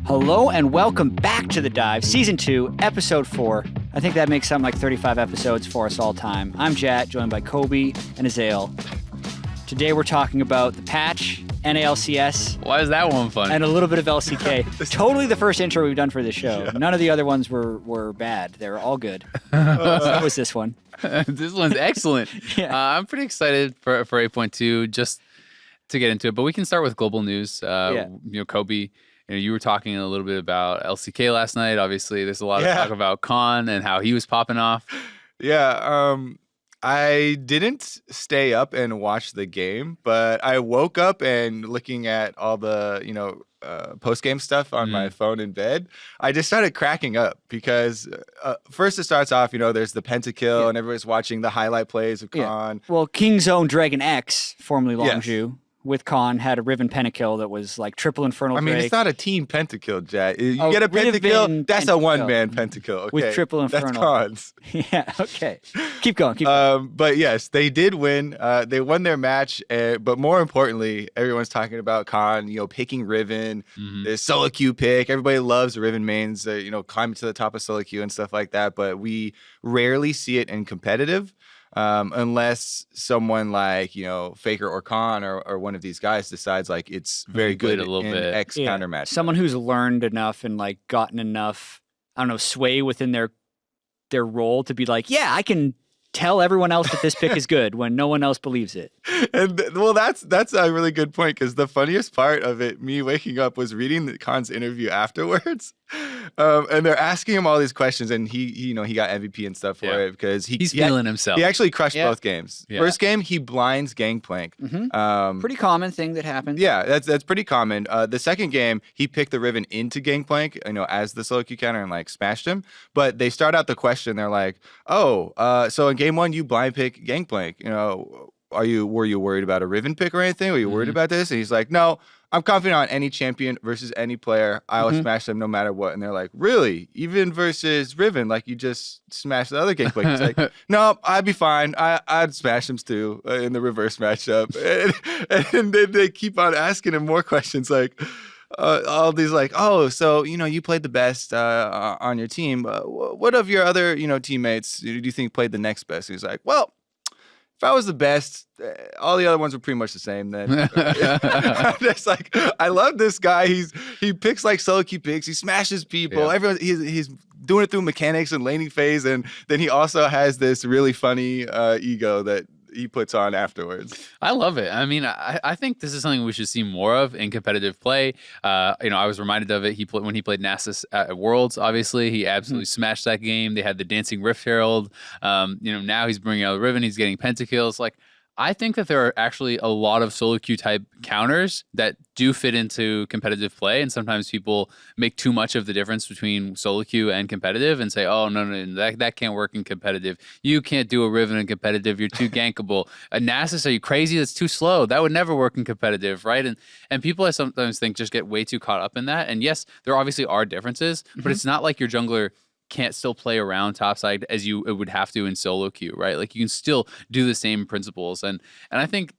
Hello and welcome back to The Dive, Season 2, Episode 4. I think that makes something like 35 episodes for us all time. I'm Jat, joined by Kobe and Ezreal. Today we're talking about the patch, NA LCS. Why is that one fun? And a little bit of LCK. Totally the first intro we've done for this show. Yeah. None of the other ones were bad. They were all good. So was this one. This one's excellent. Yeah. I'm pretty excited for 8.2 just to get into it. But we can start with global news. Kobe, you were talking a little bit about LCK last night. Obviously, there's a lot of talk about Khan and how he was popping off. Yeah, I didn't stay up and watch the game, but I woke up and looking at all the, post-game stuff on my phone in bed. I just started cracking up because first it starts off, there's the pentakill and everybody's watching the highlight plays of Khan. Well, King's Own Dragon X, formerly Longzhu, with Khan, had a Riven pentakill that was like triple Infernal Drake. It's not a team pentakill, Jet. You get a pentakill, that's a one-man pentakill. Okay? With triple Infernal. That's Khan's. Yeah, okay. Keep going. But yes, they did win. They won their match, but more importantly, everyone's talking about Khan, picking Riven, the solo queue pick. Everybody loves Riven mains, climbing to the top of solo queue and stuff like that, but we rarely see it in competitive. Unless someone like, Faker or Khan or one of these guys decides like it's very good a little in bit. X counter match. Someone who's learned enough and like gotten enough, sway within their role to be like, yeah, I can tell everyone else that this pick is good when no one else believes it. And that's a really good point, because the funniest part of it, me waking up, was reading the Khan's interview afterwards. And they're asking him all these questions, and he got MVP and stuff for it because he's feeling himself. He actually crushed both games. Yeah. First game, he blinds Gangplank. Pretty common thing that happens. Yeah, that's pretty common. The second game, he picked the Riven into Gangplank, as the solo queue counter and like smashed him. But they start out the question, they're like, so in game one, you blind pick Gangplank. Were you worried about a Riven pick or anything? Were you worried about this? And he's like, no, I'm confident on any champion versus any player. I will smash them no matter what. And they're like, really? Even versus Riven? Like you just smashed the other Gangplank? He's like, no, I'd be fine. I'd smash them too in the reverse matchup. And then they keep on asking him more questions like, all these like, so, you played the best on your team. What of your other, teammates do you think played the next best? And he's like, well, if I was the best, all the other ones were pretty much the same then. Just like, I love this guy. He picks like solo queue picks. He smashes people. Yeah. Everyone, he's doing it through mechanics and laning phase. And then he also has this really funny ego that he puts on afterwards. I love it. I think this is something we should see more of in competitive play. I was reminded of it. When he played Nasus at Worlds, obviously, he absolutely smashed that game. They had the Dancing Rift Herald. Now he's bringing out Riven. He's getting pentakills. Like, I think that there are actually a lot of solo queue type counters that do fit into competitive play, and sometimes people make too much of the difference between solo queue and competitive and say, oh, no, that can't work in competitive. You can't do a Riven in competitive. You're too gankable. A Nasus, are you crazy? That's too slow. That would never work in competitive, right? And people, I sometimes think, just get way too caught up in that. And yes, there obviously are differences, but it's not like your jungler can't still play around topside as it would have to in solo queue, right? Like you can still do the same principles. And I think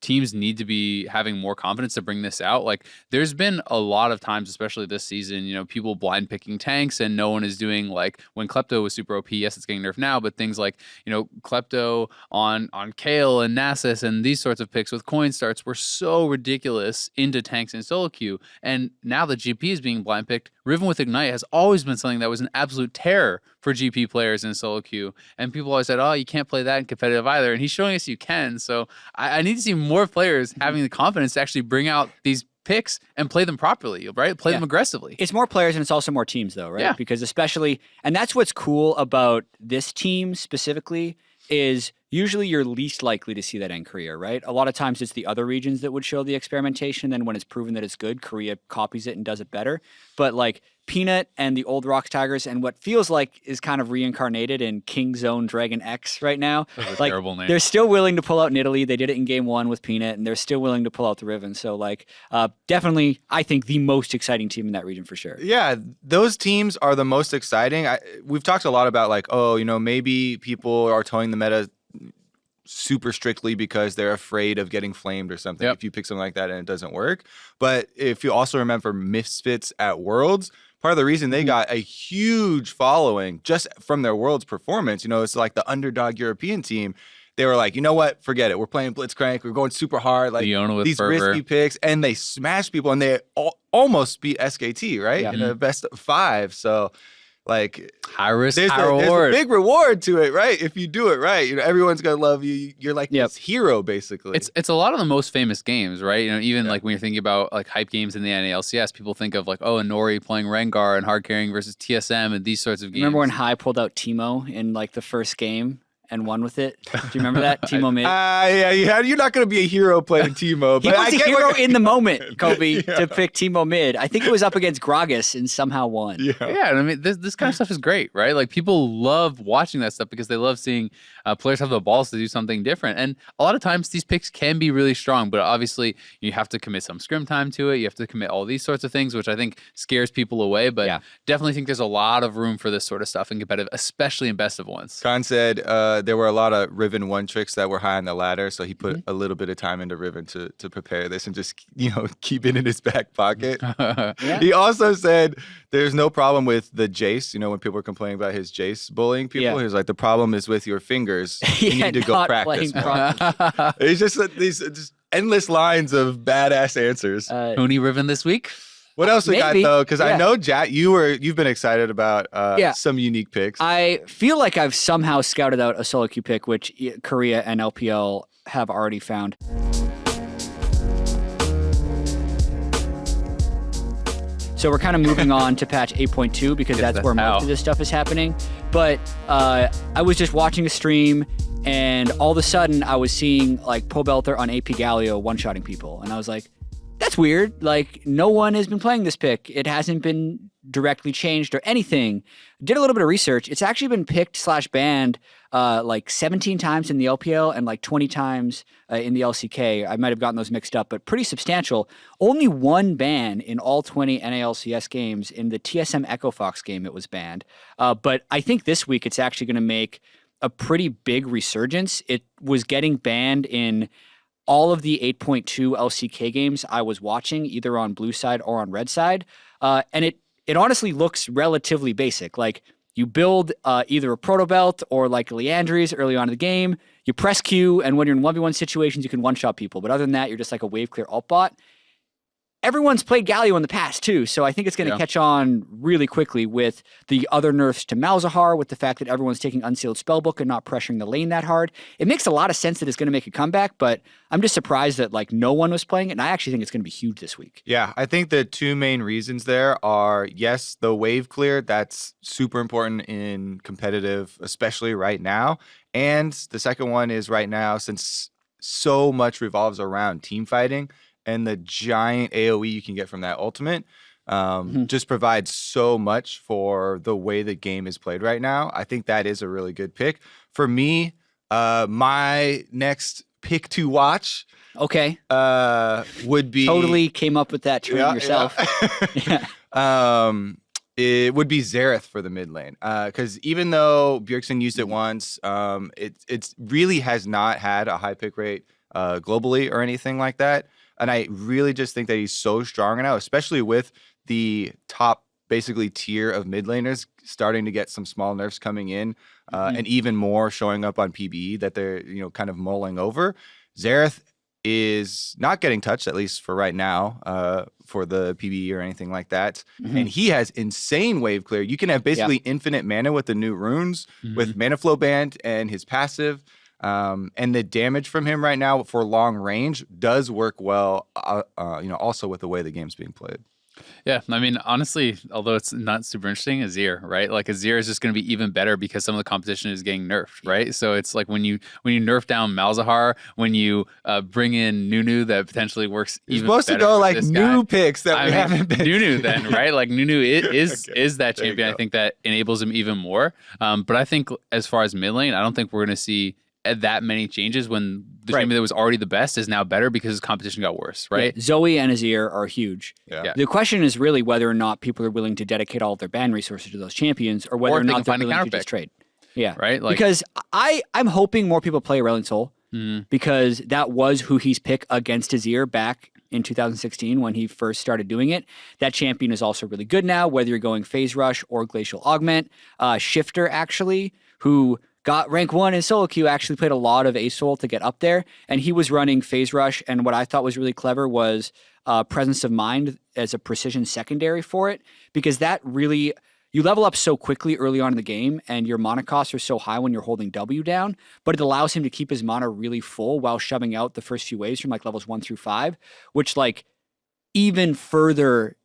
teams need to be having more confidence to bring this out. Like there's been a lot of times, especially this season, people blind picking tanks and no one is doing like when Klepto was super OP. Yes, it's getting nerfed now, but things like, Klepto on Kale and Nasus and these sorts of picks with coin starts were so ridiculous into tanks and solo queue. And now the GP is being blind picked. Riven with Ignite has always been something that was an absolute terror for GP players in solo queue. And people always said, oh, you can't play that in competitive either. And he's showing us you can. So I need to see more players having the confidence to actually bring out these picks and play them properly, right? Play them aggressively. It's more players and it's also more teams though, right? Yeah. Because especially, and that's what's cool about this team specifically, is usually you're least likely to see that in Korea, right? A lot of times it's the other regions that would show the experimentation. Then when it's proven that it's good, Korea copies it and does it better. But like Peanut and the old Rocks Tigers and what feels like is kind of reincarnated in King's Own Dragon X right now. That's a like, terrible name. They're still willing to pull out Nidalee. They did it in game one with Peanut, and they're still willing to pull out the Riven. So like definitely, I think the most exciting team in that region for sure. Yeah, those teams are the most exciting. We've talked a lot about like, maybe people are towing the meta super strictly because they're afraid of getting flamed or something. Yep. If you pick something like that and it doesn't work. But if you also remember Misfits at Worlds, part of the reason they got a huge following just from their Worlds performance, it's like the underdog European team. They were like, you know what? Forget it. We're playing Blitzcrank. We're going super hard. Like these risky picks, and they smashed people, and they almost beat SKT, right? In a best of 5. So, like, high risk, there's high reward. There's a big reward to it, right? If you do it right, everyone's gonna love you. You're like this hero, basically. It's a lot of the most famous games, right? Even like when you're thinking about like hype games in the NA LCS, people think of like, Nori playing Rengar and hard carrying versus TSM and these sorts of games. Remember when High pulled out Teemo in like the first game and won with it? Do you remember that? Teemo mid? Yeah, you're not going to be a hero playing Teemo. He was a hero in the moment, Kobe, to pick Teemo mid. I think it was up against Gragas and somehow won. Yeah, and I mean, this kind of stuff is great, right? Like, people love watching that stuff because they love seeing players have the balls to do something different. And a lot of times these picks can be really strong, but obviously you have to commit some scrim time to it. You have to commit all these sorts of things, which I think scares people away. But definitely think there's a lot of room for this sort of stuff in competitive, especially in best of ones. Khan said there were a lot of Riven 1 tricks that were high on the ladder, so he put a little bit of time into Riven to prepare this and just keep it in his back pocket. He also said there's no problem with the Jace. When people were complaining about his Jace bullying people, he was like, the problem is with your fingers. You need to go practice. It's just these just endless lines of badass answers. Huni Riven this week. What else we got though? Because I know Jack, you've been excited about some unique picks. I feel like I've somehow scouted out a solo queue pick, which Korea and LPL have already found. So we're kind of moving on to patch 8.2 because that's where most of this stuff is happening. But I was just watching a stream, and all of a sudden I was seeing like Pobelter on AP Galio one-shotting people, and I was like, that's weird. Like, no one has been playing this pick. It hasn't been directly changed or anything. Did a little bit of research. It's actually been picked / banned like 17 times in the LPL and like 20 times in the LCK. I might have gotten those mixed up, but pretty substantial. Only one ban in all 20 NA LCS games. In the TSM Echo Fox game, it was banned. But I think this week it's actually going to make a pretty big resurgence. It was getting banned in all of the 8.2 LCK games I was watching, either on blue side or on red side. And it honestly looks relatively basic. Like, you build either a Proto Belt or like Leandries early on in the game. You press Q, and when you're in 1v1 situations, you can one-shot people. But other than that, you're just like a wave clear alt bot. Everyone's played Galio in the past too, so I think it's going to catch on really quickly with the other nerfs to Malzahar, with the fact that everyone's taking Unsealed Spellbook and not pressuring the lane that hard. It makes a lot of sense that it's going to make a comeback, but I'm just surprised that like no one was playing it, and I actually think it's going to be huge this week. Yeah, I think the two main reasons there are, yes, the wave clear, that's super important in competitive, especially right now. And the second one is right now, since so much revolves around team fighting, and the giant AoE you can get from that ultimate just provides so much for the way the game is played right now. I think that is a really good pick. For me, my next pick to watch would be... Totally came up with that term yourself. It would be Xerath for the mid lane. Because even though Bjergsen used it once, it really has not had a high pick rate globally or anything like that. And I really just think that he's so strong now, especially with the top basically tier of mid laners starting to get some small nerfs coming in, and even more showing up on PBE that they're kind of mulling over. Xerath is not getting touched, at least for right now, for the PBE or anything like that. And he has insane wave clear. You can have basically infinite mana with the new runes, with Mana Flow Band and his passive. And the damage from him right now for long range does work well, also with the way the game's being played. Yeah, I mean, honestly, although it's not super interesting, Azir, right? Like, Azir is just going to be even better because some of the competition is getting nerfed, right? So it's like when you nerf down Malzahar, when you bring in Nunu, that potentially works even better. You're supposed to go like new picks that we haven't been. Nunu then, right? Like, Nunu is that champion. I think that enables him even more. But I think as far as mid lane, I don't think we're going to see that many changes when the champion that was already the best is now better because his competition got worse, right? Yeah, Zoe and Azir are huge. Yeah. The question is really whether or not people are willing to dedicate all of their ban resources to those champions, or whether or not they're willing to just trade. Yeah, right. Like, because I'm hoping more people play Aurelion Sol, because that was who he's picked against Azir back in 2016 when he first started doing it. That champion is also really good now, whether you're going Phase Rush or Glacial Augment. Shifter, actually, who got rank 1 in solo queue, actually played a lot of ASOL to get up there, and he was running Phase Rush, and what I thought was really clever was Presence of Mind as a precision secondary for it, because that really, you level up so quickly early on in the game, and your mana costs are so high when you're holding W down, but it allows him to keep his mana really full while shoving out the first few waves from like levels 1 through 5, which like even further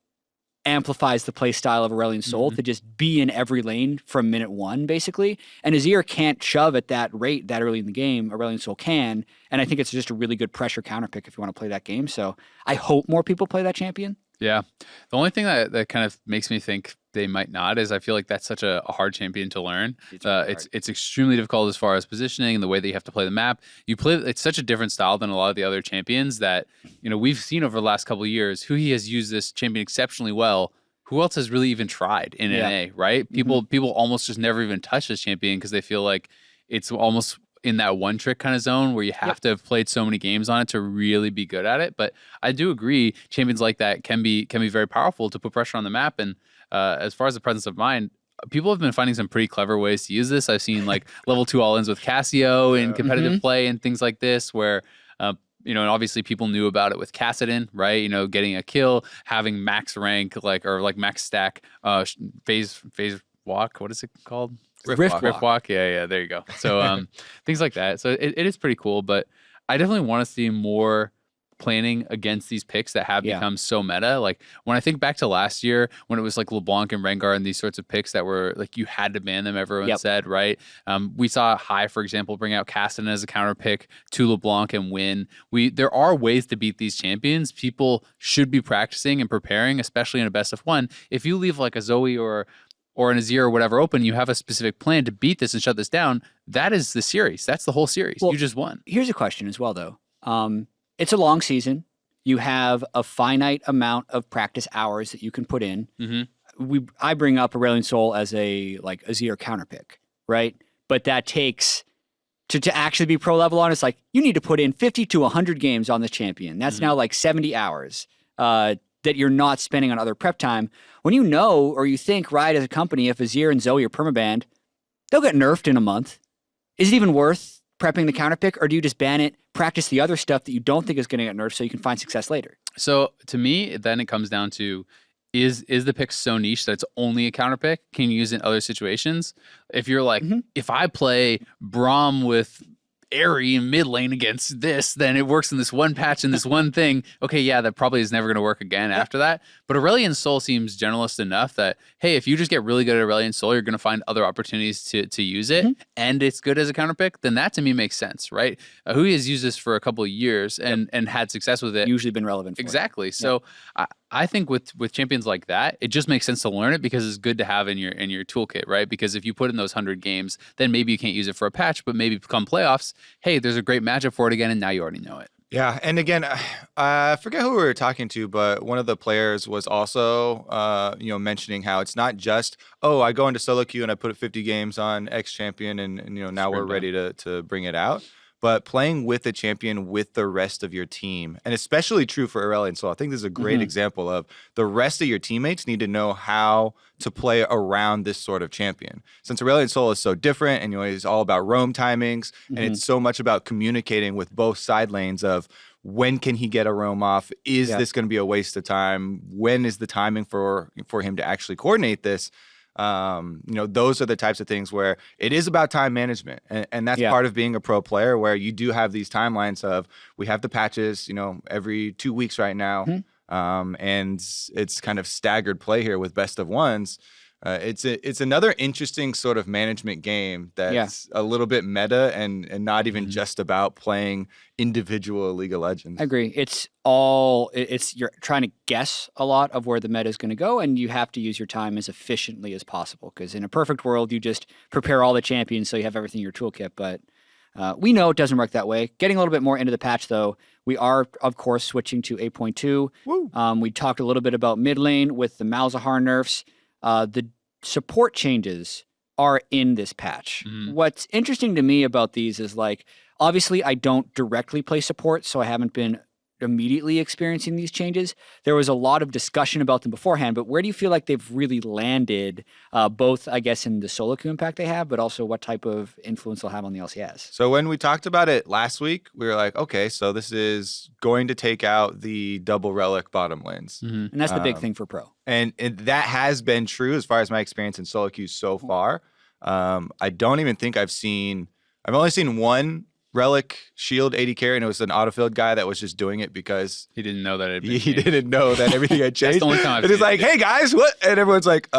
amplifies the play style of Aurelion Sol to just be in every lane from minute 1, basically. And Azir can't shove at that rate that early in the game. Aurelion Sol can. And I think it's just a really good pressure counter pick if you want to play that game. So I hope more people play that champion. Yeah. The only thing that kind of makes me think they might not is I feel like that's such a hard champion to learn. It's extremely difficult as far as positioning and the way that you have to play the map. It's such a different style than a lot of the other champions that, you know, we've seen over the last couple of years who he has used this champion exceptionally well. Who else has really even tried in NA, right? People almost just never even touch this champion because they feel like it's almost in that one trick kind of zone where you have to have played so many games on it to really be good at it. But I do agree, champions like that can be very powerful to put pressure on the map. And as far as the presence of mind, people have been finding some pretty clever ways to use this. I've seen like level 2 all-ins with Cassio in competitive play and things like this where you know, and obviously people knew about it with Kassadin, right? You know, getting a kill, having max rank or max stack phase walk. What is it called? Rift walk. Yeah, there you go. So things like that. So it is pretty cool, but I definitely want to see more planning against these picks that have become so meta. Like when I think back to last year when it was like LeBlanc and Rengar and these sorts of picks that were like you had to ban them, everyone said, right? We saw High, for example, bring out Kassadin as a counter pick to LeBlanc and win. There are ways to beat these champions. People should be practicing and preparing, especially in a best of 1. If you leave like a Zoe or an Azir or whatever open, you have a specific plan to beat this and shut this down. That is the series. That's the whole series. Well, you just won. Here's a question as well, though. It's a long season. You have a finite amount of practice hours that you can put in. I bring up Aurelion Sol as a like Azir counter pick, right? But that takes to actually be pro level on. It's like you need to put in 50 to 100 games on this champion. That's now like 70 hours that you're not spending on other prep time. When you know or you think, right, as a company, if Azir and Zoe are permabanned, they'll get nerfed in a month. Is it even worth prepping the counter pick, or do you just ban it, practice the other stuff that you don't think is going to get nerfed so you can find success later? So to me, then it comes down to, is the pick so niche that it's only a counter pick? Can you use it in other situations? If you're like, if I play Braum with Airy in mid lane against this, then it works in this one patch and this one thing. Okay, yeah, that probably is never going to work again after that. But Aurelion Sol seems generalist enough that, hey, if you just get really good at Aurelion Sol, you're going to find other opportunities to use it, and it's good as a counter pick, then that to me makes sense, right? Hui has used this for a couple of years and had success with it. Usually been relevant for exactly. So I think with champions like that, it just makes sense to learn it because it's good to have in your toolkit, right? Because if you put in those 100 games, then maybe you can't use it for a patch, but maybe come playoffs, hey, there's a great matchup for it again, and now you already know it. Yeah, and again, I forget who we were talking to, but one of the players was also, mentioning how it's not just, I go into solo queue and I put 50 games on X champion, and now we're ready to bring it out. But playing with a champion with the rest of your team, and especially true for Aurelion Sol, I think this is a great example of the rest of your teammates need to know how to play around this sort of champion. Since Aurelion Sol is so different, and he's all about roam timings, and it's so much about communicating with both side lanes of when can he get a roam off? Is this going to be a waste of time? When is the timing for him to actually coordinate this? Those are the types of things where it is about time management. And that's part of being a pro player, where you do have these timelines of, we have the patches, every 2 weeks right now. And it's kind of staggered play here with best of 1s. It's another interesting sort of management game that's a little bit meta and not even just about playing individual League of Legends. I agree. You're trying to guess a lot of where the meta is going to go, and you have to use your time as efficiently as possible, because in a perfect world, you just prepare all the champions so you have everything in your toolkit, but we know it doesn't work that way. Getting a little bit more into the patch, though, we are, of course, switching to 8.2. We talked a little bit about mid lane with the Malzahar nerfs. The support changes are in this patch. What's interesting to me about these is, like, Obviously, I don't directly play support, so I haven't been immediately experiencing these changes. There was a lot of discussion about them beforehand, but where do you feel like they've really landed, both, I guess, in the solo queue impact they have, but also what type of influence they'll have on the LCS? So when we talked about it last week, we were like, okay, so this is going to take out the double relic bottom lanes. And that's the big thing for Pro. And that has been true as far as my experience in solo queues so far. I don't even think I've only seen one relic shield AD carry, and it was an autofilled guy that was just doing it because He didn't know that it. he didn't know that everything had changed. the only time I've and he's seen like, "Hey guys, what?" And everyone's like,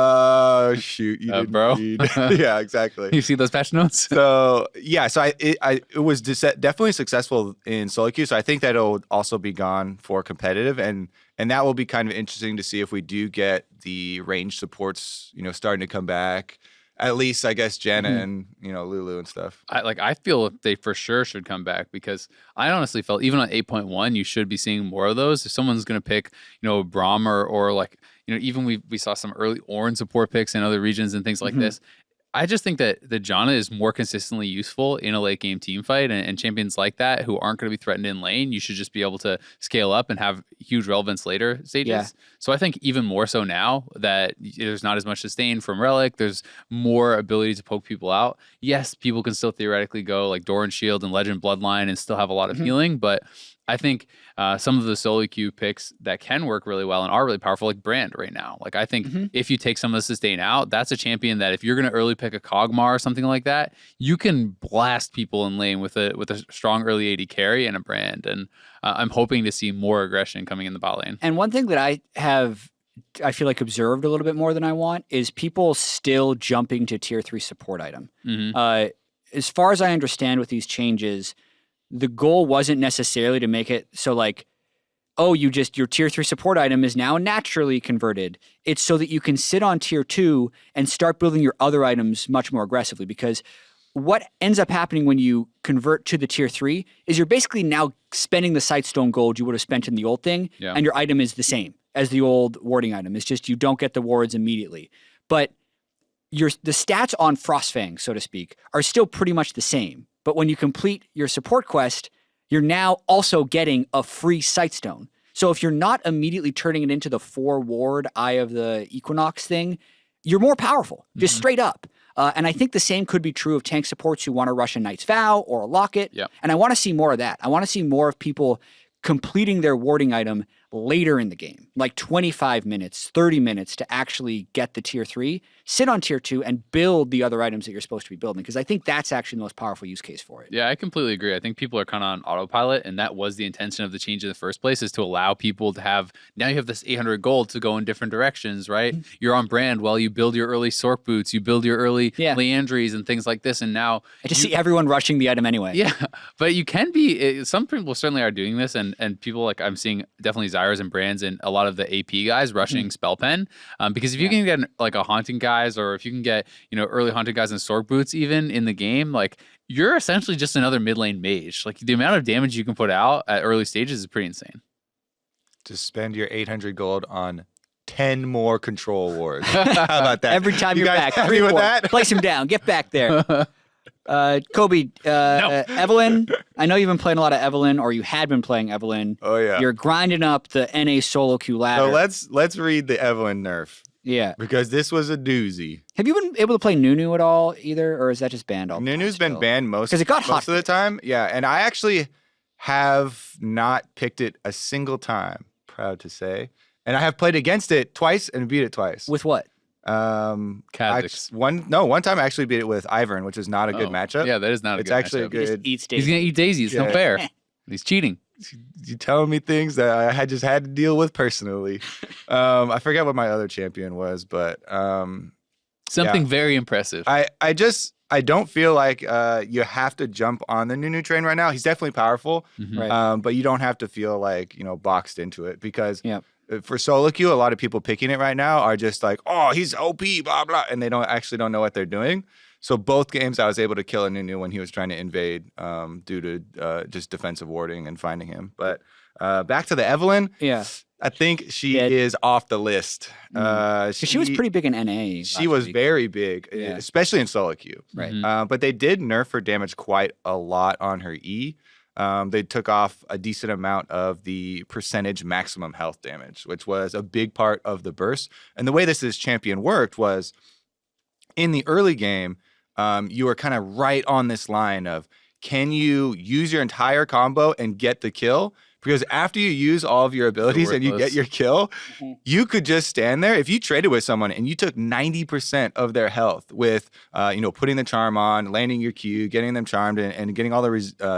shoot, you didn't bro." read." Yeah, exactly. You see those patch notes? So yeah, so it was definitely successful in solo queue. So I think that it'll also be gone for competitive, and that will be kind of interesting to see if we do get the range supports, starting to come back. At least, I guess, Janna and, Lulu and stuff. I feel they for sure should come back, because I honestly felt even on 8.1, you should be seeing more of those. If someone's going to pick, Braum or like, even we saw some early Ornn support picks in other regions and things like this. I just think that the Janna is more consistently useful in a late game team fight, and champions like that who aren't going to be threatened in lane, you should just be able to scale up and have huge relevance later stages. Yeah. So I think even more so now that there's not as much sustain from Relic, there's more ability to poke people out. Yes, people can still theoretically go like Doran Shield and Legend Bloodline and still have a lot of healing, but I think some of the solo queue picks that can work really well and are really powerful, like Brand right now. Like I think if you take some of the sustain out, that's a champion that if you're going to early pick a Kog'Maw or something like that, you can blast people in lane with a strong early AD carry and a Brand. And I'm hoping to see more aggression coming in the bot lane. And one thing that I feel like observed a little bit more than I want is people still jumping to tier 3 support item. As far as I understand with these changes, the goal wasn't necessarily to make it so like, oh, your tier 3 support item is now naturally converted. It's so that you can sit on tier 2 and start building your other items much more aggressively, because what ends up happening when you convert to the tier 3 is you're basically now spending the Sightstone gold you would have spent in the old thing, and your item is the same as the old warding item. It's just you don't get the wards immediately. But the stats on Frostfang, so to speak, are still pretty much the same. But when you complete your support quest, you're now also getting a free Sightstone. So if you're not immediately turning it into the 4 ward Eye of the Equinox thing, you're more powerful, just straight up. And I think the same could be true of tank supports who want to rush a Knight's Vow or a Locket. And I want to see more of that. I want to see more of people completing their warding item later in the game, like 25 minutes, 30 minutes to actually get the tier 3, sit on tier 2, and build the other items that you're supposed to be building, because I think that's actually the most powerful use case for it. Yeah, I completely agree. I think people are kind of on autopilot, and that was the intention of the change in the first place, is to allow people to have, now you have this 800 gold to go in different directions, right? You're on Brand while you build your early Sork boots, you build your early Leandries and things like this, and now... I just see everyone rushing the item anyway. Yeah, but you can be, some people certainly are doing this, and people like I'm seeing definitely Zyras and Brands and a lot of the AP guys rushing Spell Pen, because if you can get like a Haunting guys, or if you can get, early Haunting guys and Sork boots even in the game, like you're essentially just another mid lane mage. Like the amount of damage you can put out at early stages is pretty insane. To spend your 800 gold on 10 more control wards. How about that? Every time you you're guys back, happy with that? Place him down, get back there. Kobe, Evelynn, I know you've been playing a lot of Evelynn, or you had been playing Evelynn. Oh yeah. You're grinding up the NA solo queue ladder. So let's read the Evelynn nerf. Yeah. Because this was a doozy. Have you been able to play Nunu at all either, or is that just banned all the time? Nunu's been banned most it got most of the time. Yeah, and I actually have not picked it a single time, proud to say. And I have played against it twice and beat it twice. With what? Kha'Zix. One time I actually beat it with Ivern, which is not a good matchup. Yeah, that is not a it's good actually matchup. a good. He just eats daisies. He's gonna eat daisies. Yeah. No fair. He's cheating. You telling me things that I had just had to deal with personally. I forget what my other champion was, but something very impressive. I don't feel like you have to jump on the Nunu train right now. He's definitely powerful, Right. but you don't have to feel like boxed into it, because for solo queue, a lot of people picking it right now are just like, oh, he's OP, blah blah, and they don't know what they're doing. So both games I was able to kill a Nunu when he was trying to invade due to just defensive warding and finding him. But back to the Evelynn. Yeah. I think she Yeah. is off the list. 'Cause she was pretty big in NA. She last was week. very big, Yeah. especially in solo queue. Right. Mhm. But they did nerf her damage quite a lot on her E. They took off a decent amount of the percentage maximum health damage, which was a big part of the burst. And the way this champion worked was in the early game, you were kind of right on this line of, can you use your entire combo and get the kill? Because after you use all of your abilities and you get worthless. your kill, Mhm. you could just stand there. If you traded with someone and you took 90% of their health with, putting the charm on, landing your Q, getting them charmed, and getting all the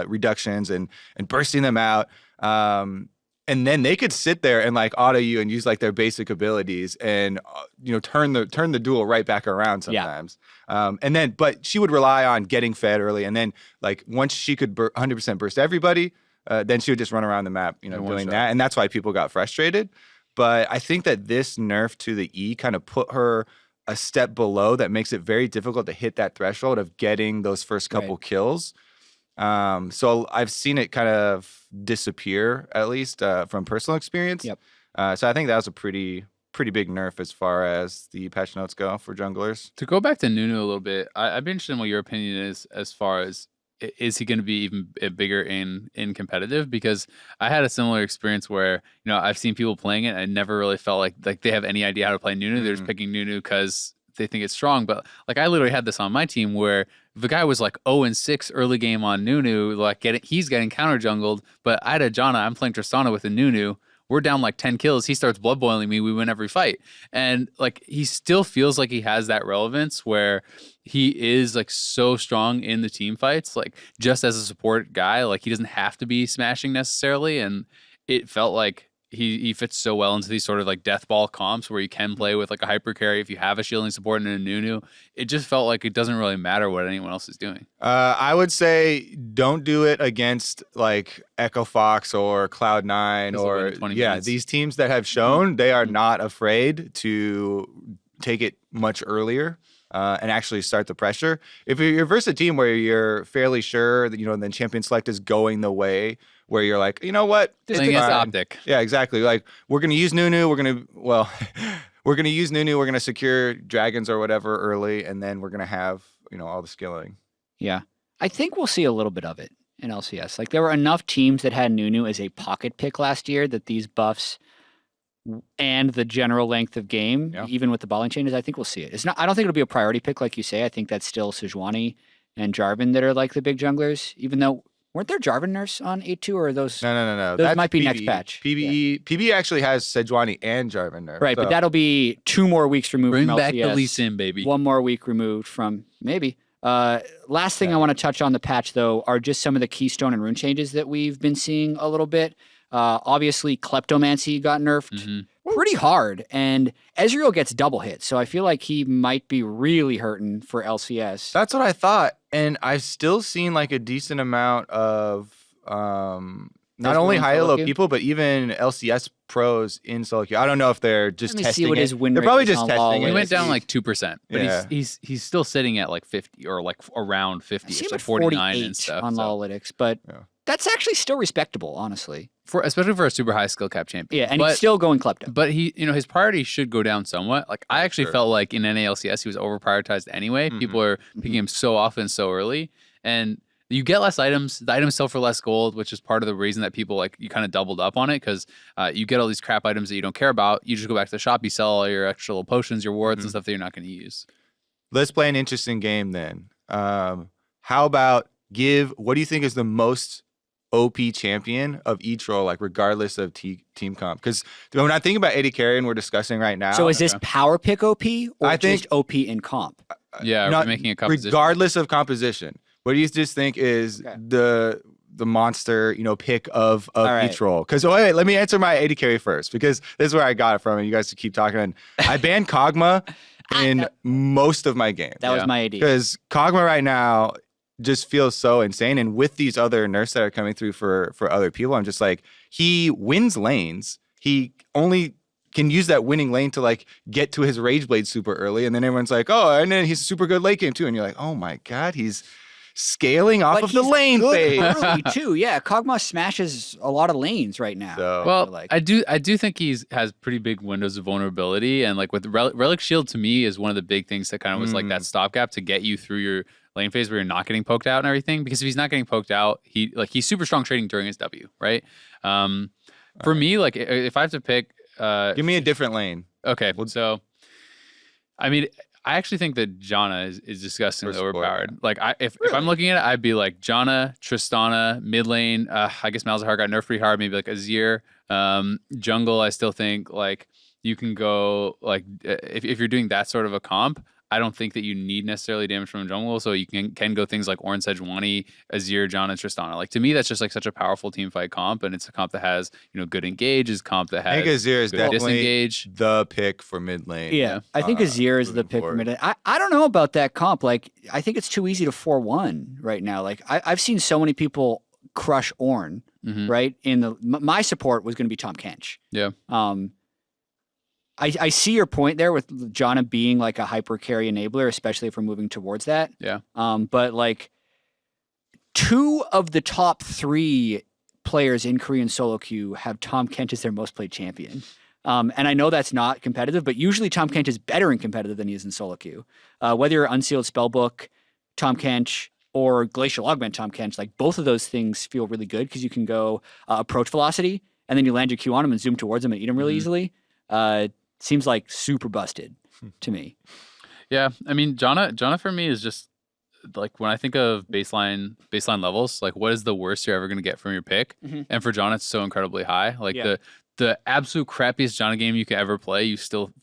reductions and bursting them out, and then they could sit there and like auto you and use like their basic abilities and turn the duel right back around sometimes. But she would rely on getting fed early, and then like once she could 100% burst everybody. Then she would just run around the map, doing that. And that's why people got frustrated. But I think that this nerf to the E kind of put her a step below that makes it very difficult to hit that threshold of getting those first couple kills. So I've seen it kind of disappear, at least from personal experience. Yep. So I think that was a pretty big nerf as far as the patch notes go for junglers. To go back to Nunu a little bit, I'd be interested in what your opinion is as far as, is he going to be even bigger in competitive? Because I had a similar experience where, I've seen people playing it and I never really felt like they have any idea how to play Nunu. They're just picking Nunu because they think it's strong. But like I literally had this on my team where the guy was like 0-6 early game on Nunu, like he's getting counter jungled. But I had a Janna, I'm playing Tristana with a Nunu. We're down like 10 kills. He starts blood boiling me. We win every fight. And like he still feels like he has that relevance where he is like so strong in the team fights, like just as a support guy, like he doesn't have to be smashing necessarily. And it felt like he fits so well into these sort of like death ball comps where you can play with like a hyper carry if you have a shielding support and a Nunu. It just felt like it doesn't really matter what anyone else is doing. I would say don't do it against like Echo Fox or Cloud9 or 20 minutes. These teams that have shown they are not afraid to take it much earlier. And actually start the pressure. If you're versus a team where you're fairly sure that then champion select is going the way where you're like, you know what, Playing against OpTic. Yeah, exactly. Like we're gonna use Nunu. We're gonna use Nunu. We're gonna secure dragons or whatever early, and then we're gonna have all the skilling. Yeah, I think we'll see a little bit of it in LCS. Like there were enough teams that had Nunu as a pocket pick last year that these buffs and the general length of game, even with the balling changes, I think we'll see it. It's not. I don't think it'll be a priority pick like you say. I think that's still Sejuani and Jarvan that are like the big junglers. Even though weren't there Jarvan nerfs on 8-2 or are those? No. Those That's might be PvE. next patch. PvE actually has Sejuani and Jarvan nerf. Right, but that'll be 2 more weeks removed Bring from back LCS. the Lee Sin, baby. 1 more week removed from maybe. Last thing I want to touch on the patch though are just some of the keystone and rune changes that we've been seeing a little bit. Obviously, Kleptomancy got nerfed pretty hard, and Ezreal gets double hit, so I feel like he might be really hurting for LCS. That's what I thought, and I've still seen like a decent amount of not only high elo people, but even LCS pros in solo queue. I don't know if they're just Let me testing see what it. his win They're rate probably is just on testing LoL it. He went is. down like 2%, but Yeah. he's still sitting at like 50 or like around 50, See him like at 49 48 and stuff. on so. Lolalytics, but that's actually still respectable, honestly. Especially for a super high skill cap champion. Yeah, and he's still going Klepto. But he, his priority should go down somewhat. Like I actually felt like in NA LCS he was over prioritized anyway. People are picking him so often, so early, and you get less items. The items sell for less gold, which is part of the reason that people like you kind of doubled up on it because you get all these crap items that you don't care about. You just go back to the shop, you sell all your extra little potions, your wards, and stuff that you're not going to use. Let's play an interesting game then. How about what do you think is the most OP champion of each role, like regardless of team comp? Because when I think about AD carry and we're discussing right now. So is this power pick OP or I think, just OP in comp? Yeah, not, we're making a composition. Regardless of composition. What do you just think is the monster, pick of each role? Because wait, let me answer my AD carry first, because this is where I got it from, and you guys keep talking. I banned Kog'Maw in most of my games. That was my AD. Because Kog'Maw right now just feels so insane, and with these other nerfs that are coming through for other people, I'm just like, he wins lanes. He only can use that winning lane to like get to his Rage Blade super early, and then everyone's like, oh, and then he's super good late game too, and you're like, oh my god, he's scaling off But of the he's lane good phase. early too. Yeah, Kog'Maw smashes a lot of lanes right now. So- Well, like. I do think has pretty big windows of vulnerability, and like with Relic Shield to me is one of the big things that kind of was like that stopgap to get you through your lane phase where you're not getting poked out and everything. Because if he's not getting poked out, he's super strong trading during his W, right? For me, like if I have to pick, Give me a different lane. okay, so I mean, I actually think that Janna is disgustingly For support, overpowered. Like, if I'm looking at it, I'd be like Janna, Tristana, mid lane. I guess Malzahar got nerfed pretty hard. Maybe like Azir. Jungle, I still think like you can go like if you're doing that sort of a comp. I don't think that you need necessarily damage from a jungle, so you can go things like Orange Sejuani, Azir, Janna, Tristana. Like to me, that's just like such a powerful team fight comp, and it's a comp that has good engage, is comp that I has think Azir is good definitely disengage. the pick for mid lane. Yeah, I think Azir is the moving pick for forward. mid. I don't know about that comp. Like, I think it's too easy to 4-1 right now. Like, I've seen so many people crush Ornn, right? My support was going to be Tahm Kench. Yeah. I see your point there with Janna being like a hyper carry enabler, especially if we're moving towards that. Yeah. But like 2 of the top 3 players in Korean solo queue have Tahm Kench as their most played champion. And I know that's not competitive, but usually Tahm Kench is better in competitive than he is in solo queue. Whether you're Unsealed Spellbook, Tahm Kench, or Glacial Augment Tahm Kench, like both of those things feel really good because you can go approach velocity and then you land your Q on him and zoom towards him and eat him really easily. Seems like super busted to me. Yeah, I mean, Janna for me is just like when I think of baseline levels, like what is the worst you're ever going to get from your pick? And for Janna, it's so incredibly high. Like the absolute crappiest Janna game you could ever play,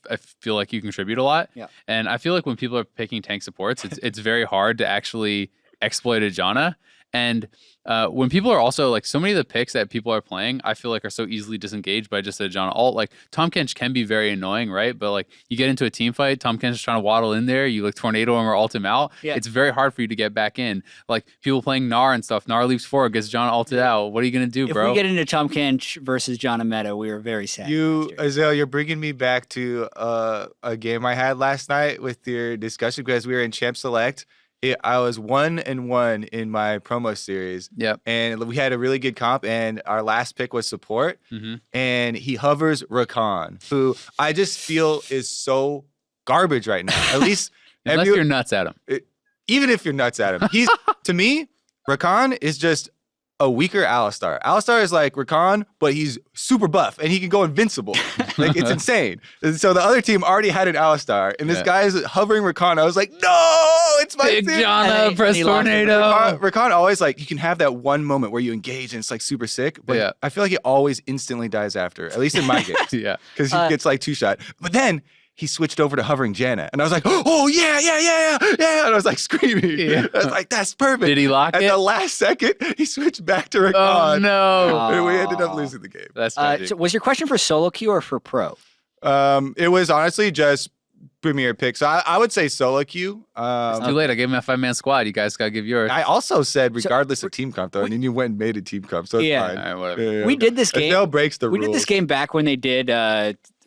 I feel like you contribute a lot. Yeah. And I feel like when people are picking tank supports, it's very hard to actually exploit a Janna. And when people are also like so many of the picks that people are playing, I feel like are so easily disengaged by just a Janna ult. Like Tahm Kench can be very annoying, right? But like you get into a team fight, Tahm Kench is trying to waddle in there, you like tornado him or ult him out. Yeah. It's very hard for you to get back in. Like people playing Gnar and stuff, Gnar leaps forward, gets Janna ulted out. What are you gonna do, bro? If we get into Tahm Kench versus Janna meta, we are very sad. Azrael, you're bringing me back to a game I had last night with your discussion because we were in Champ Select. I was 1-1 in my promo series. Yep. And we had a really good comp, and our last pick was support. And he hovers Rakan, who I just feel is so garbage right now. At least Unless you're nuts at him. even if you're nuts at him. He's to me, Rakan is just a weaker Alistar. Alistar is like Rakan, but he's super buff and he can go invincible. Like it's insane. And so the other team already had an Alistar, and this guy is hovering Rakan. I was like, no, it's my Big thing. Janna, press tornado. Rakan always like you can have that one moment where you engage and it's like super sick, but I feel like he always instantly dies after. At least in my games, Yeah. because he gets like 2-shot. But then he switched over to hovering Janna, and I was like, oh yeah, and I was like screaming. Yeah. I was like, that's perfect. Did he lock At it? the last second, he switched back to Rakan. Oh no. And we ended up losing the game. That's tragic. So was your question for solo queue or for pro? It was honestly just premier pick. So I would say solo queue. It's too late. I gave him a 5-man squad. You guys gotta give yours. I also said regardless of team comp though, and then you went and made a team comp, so it's fine. All right, whatever. Yeah. We did this game. Adele breaks the We rules. did this game back when they did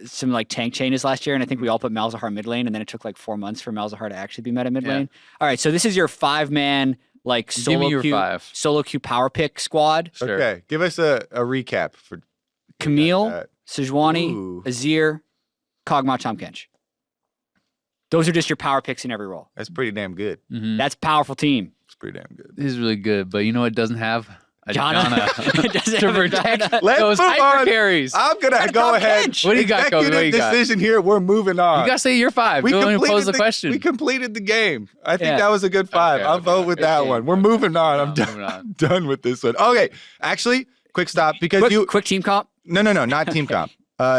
some like tank changes last year, and I think we all put Malzahar mid lane, and then it took like 4 months for Malzahar to actually be meta mid lane. All right, so this is your 5-man like Give me your solo queue power pick squad. Sure. Okay, give us a recap for Camille, that. Sejuani, Ooh. Azir, Kog'Maw, Tahm Kench. Those are just your power picks in every role. That's pretty damn good. That's a powerful team. It's pretty damn good. This is really good, but you know what it doesn't have? A Janna. It doesn't to have a protect Janna. Let's those move hyper on. carries. I'm gonna go Tahm ahead. Kench. What do you got, Kobe? What do you got? Decision here. We're moving on. You gotta say your 5. we Go and completed pose the question. We completed the game. I think Yeah. that was a good 5. I'll vote with that one. We're moving on. I'm moving on. done with this one. Okay, actually, quick stop because Quick team comp. No, not team comp.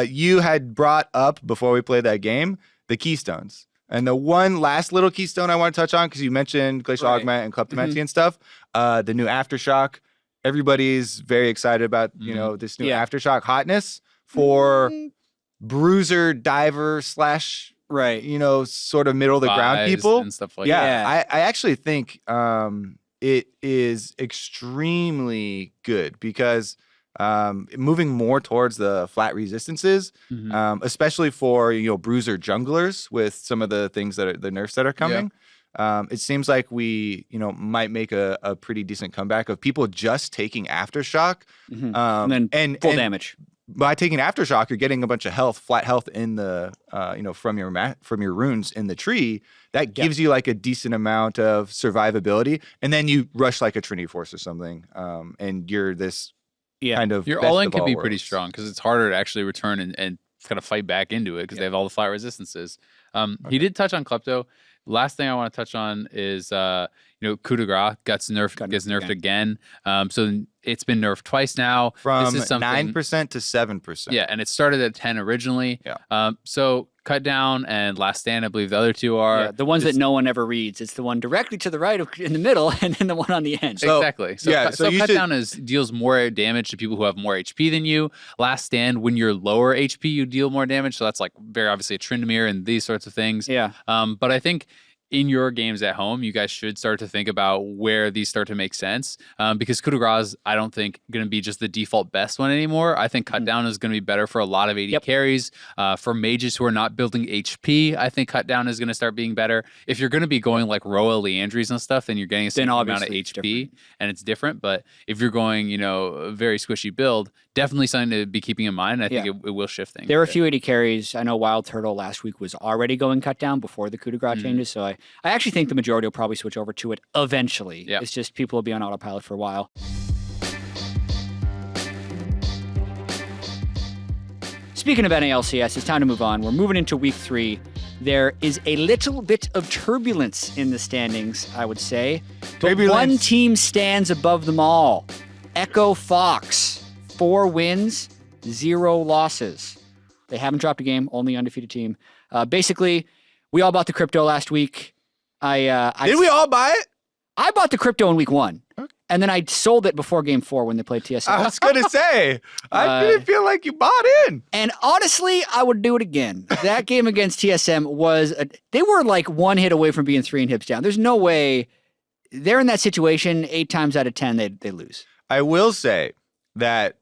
You had brought up before we played that game the keystones. And the one last little keystone I want to touch on, because you mentioned Glacial Augment and Kleptomancy and stuff, the new Aftershock. Everybody's very excited about, this new Aftershock hotness for bruiser, diver / Right. sort of middle of the ground Buys people. and stuff like Yeah. I actually think it is extremely good because moving more towards the flat resistances, especially for bruiser junglers with some of the things that are the nerfs that are coming. it seems like we, might make a pretty decent comeback of people just taking Aftershock. And then full damage. By taking Aftershock, you're getting a bunch of flat health in the, from your runes in the tree. That gives you like a decent amount of survivability, and then you rush like a Trinity Force or something, and you're this kind of your all-in can be pretty strong because it's harder to actually return and kind of fight back into it because they have all the flat resistances. He did touch on Klepto. Last thing I want to touch on is Coup de Grace gets nerfed again. So it's been nerfed twice now. From 9% to 7%. Yeah, and it started at 10 originally. Yeah. So Cut Down and Last Stand, I believe the other two are. Yeah, the ones that no one ever reads. It's the one directly to the right in the middle and then the one on the end. Exactly. So Cut Down deals more damage to people who have more HP than you. Last Stand, when you're lower HP, you deal more damage. So that's like very obviously a Tryndamere and these sorts of things. Yeah. But I think in your games at home, you guys should start to think about where these start to make sense. Because Coup de Grace, I don't think going to be just the default best one anymore. I think Cut Down is going to be better for a lot of AD carries. For mages who are not building HP, I think Cut Down is going to start being better. If you're going to be going like Roa, Leandries and stuff, then you're getting a certain amount of HP and it's different. But if you're going, a very squishy build, definitely something to be keeping in mind. I think it will shift things. There are a few AD carries. I know Wild Turtle last week was already going Cut Down before the Coup de Grace changes, so I actually think the majority will probably switch over to it eventually. Yeah. It's just people will be on autopilot for a while. Speaking of NA LCS, it's time to move on. We're moving into week 3. There is a little bit of turbulence in the standings, I would say. But one team stands above them all. Echo Fox. 4 wins, 0 losses. They haven't dropped a game, only undefeated team. Basically, we all bought the crypto last week. Did we all buy it? I bought the crypto in week 1. And then I sold it before game 4 when they played TSM. I was going to say, I didn't feel like you bought in. And honestly, I would do it again. That game against TSM they were like 1 hit away from being 3 hips down. There's no way they're in that situation 8 times out of 10, they lose. I will say that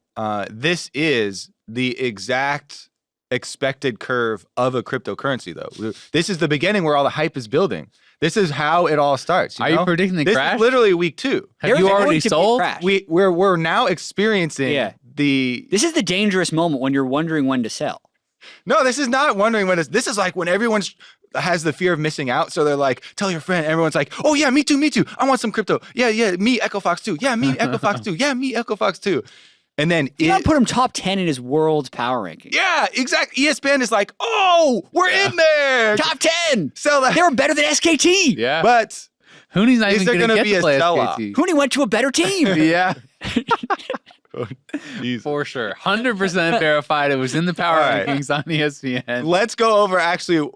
this is the exact expected curve of a cryptocurrency, though. This is the beginning where all the hype is building. This is how it all starts. Are you predicting the crash? This is literally week 2. Have you already sold? We're now experiencing This is the dangerous moment when you're wondering when to sell. No, this is not wondering when. This is like when everyone has the fear of missing out. So they're like, tell your friend. Everyone's like, oh yeah, me too. I want some crypto. Yeah, me Echo Fox too. Yeah, me Echo Fox too. Yeah, me Echo Fox too. And then you put him top 10 in his world's power ranking. Yeah, exactly. ESPN is like, oh, we're in there. Top 10. Sell that. They were better than SKT. Yeah. But Hooney's not even going to get to play SKT. Hooney went to a better team. Yeah. For sure. 100% verified. It was in the power rankings on ESPN. Let's go over actually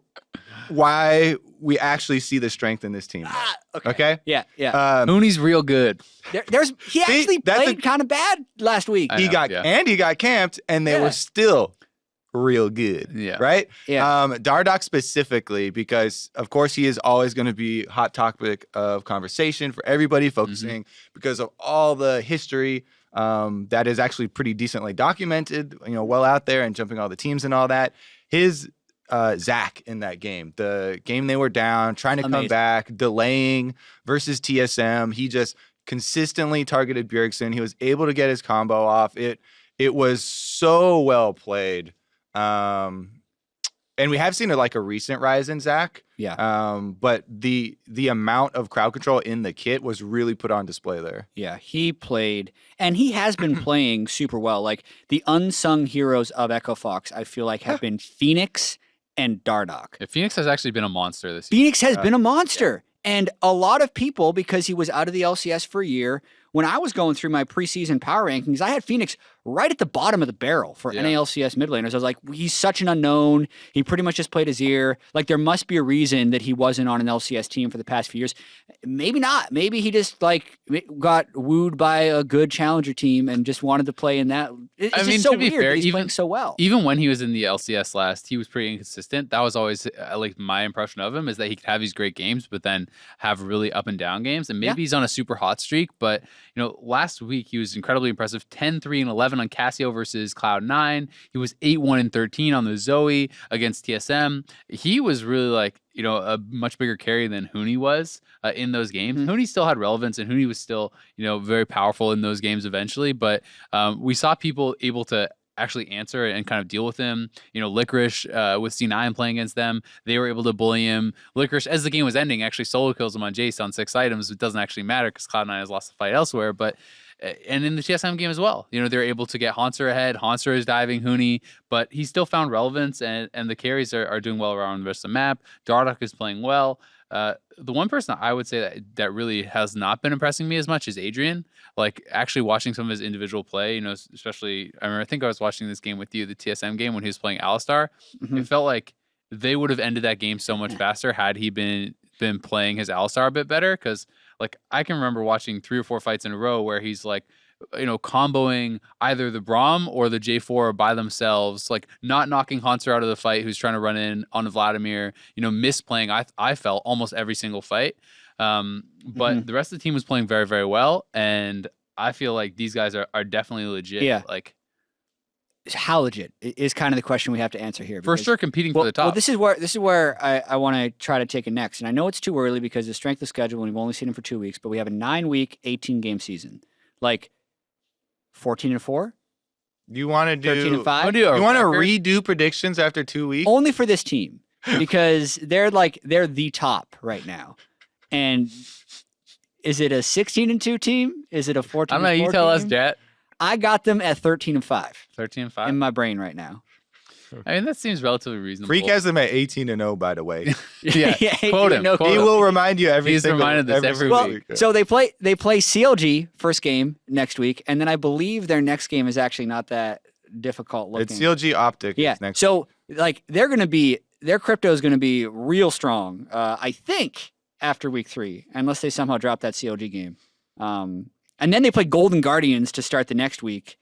why we actually see the strength in this team. Okay? Yeah. Hooney's real good. He actually played kind of bad last week. He got camped, and they were still real good. Yeah. Right? Yeah. Dardoch specifically, because of course he is always going to be hot topic of conversation for everybody, focusing because of all the history that is actually pretty decently documented, well out there, and jumping all the teams and all that. His Zach in that game, the game they were down, trying to come back, delaying versus TSM. He just consistently targeted Bjergsen. He was able to get his combo off. It was so well played. And we have seen a recent rise in Zach. Yeah. But the amount of crowd control in the kit was really put on display there. Yeah, he played, and he has been playing super well. Like the unsung heroes of Echo Fox, I feel like have been Phoenix and Dardoch. Yeah, Phoenix has actually been a monster this year. Phoenix has been a monster. Yeah. And a lot of people, because he was out of the LCS for a year, when I was going through my preseason power rankings, I had Phoenix right at the bottom of the barrel for NA LCS mid laners. I was like, he's such an unknown. He pretty much just played his ear. Like, there must be a reason that he wasn't on an LCS team for the past few years. Maybe not. Maybe he just, got wooed by a good challenger team and just wanted to play in that. It's just so weird. Fair, he's playing so well. Even when he was in the LCS last, he was pretty inconsistent. That was always, my impression of him, is that he could have these great games, but then have really up and down games. And maybe he's on a super hot streak, but last week he was incredibly impressive. 10-3 and 8-11 on Casio versus Cloud9. He was 8-1-13 on the Zoe against TSM. He was really like, a much bigger carry than Huni was in those games. Huni still had relevance, and Huni was still, very powerful in those games eventually. But we saw people able to actually answer and kind of deal with him. Licorice with C9 playing against them, they were able to bully him. Licorice, as the game was ending, actually solo kills him on Jace on 6 items. It doesn't actually matter because Cloud9 has lost the fight elsewhere. But and in the TSM game as well, they're able to get Haunter ahead. Haunter is diving Huni, but he still found relevance, and the carries are doing well around the rest of the map. Dardoch is playing well. The one person I would say that really has not been impressing me as much is Adrian. Like, actually watching some of his individual play, especially, I think I was watching this game with you, the TSM game, when he was playing Alistar. It felt like they would have ended that game so much faster had he been playing his Alistar a bit better, because like I can remember watching 3 or 4 fights in a row where he's like, comboing either the Braum or the J4 by themselves, like not knocking Haunter out of the fight who's trying to run in on Vladimir, misplaying, I felt almost every single fight. But the rest of the team was playing very, very well. And I feel like these guys are definitely legit. Yeah. Like, how legit is kind of the question we have to answer here. For sure, competing for the top. Well, this is where I want to try to take it next. And I know it's too early because the strength of schedule, and we've only seen him for 2 weeks, but we have a 9-week, 18-game season. Like 14-4? You want to do 13-5? You want to redo predictions after 2 weeks? Only for this team, because they're the top right now. And is it a 16-2 team? Is it a 14-4 I don't know. You tell us, Jet. I got them at 13-5. 13-5 in my brain right now. I mean, that seems relatively reasonable. Freak has them at 18-0, by the way. Yeah, quote him. He will remind you every He's reminded this every week. So they play CLG first game next week, and then I believe their next game is actually not that difficult looking. It's CLG OpTic. Yeah. Next so like their crypto is going to be real strong. I think after week 3, unless they somehow drop that CLG game. And then they play Golden Guardians to start the next week.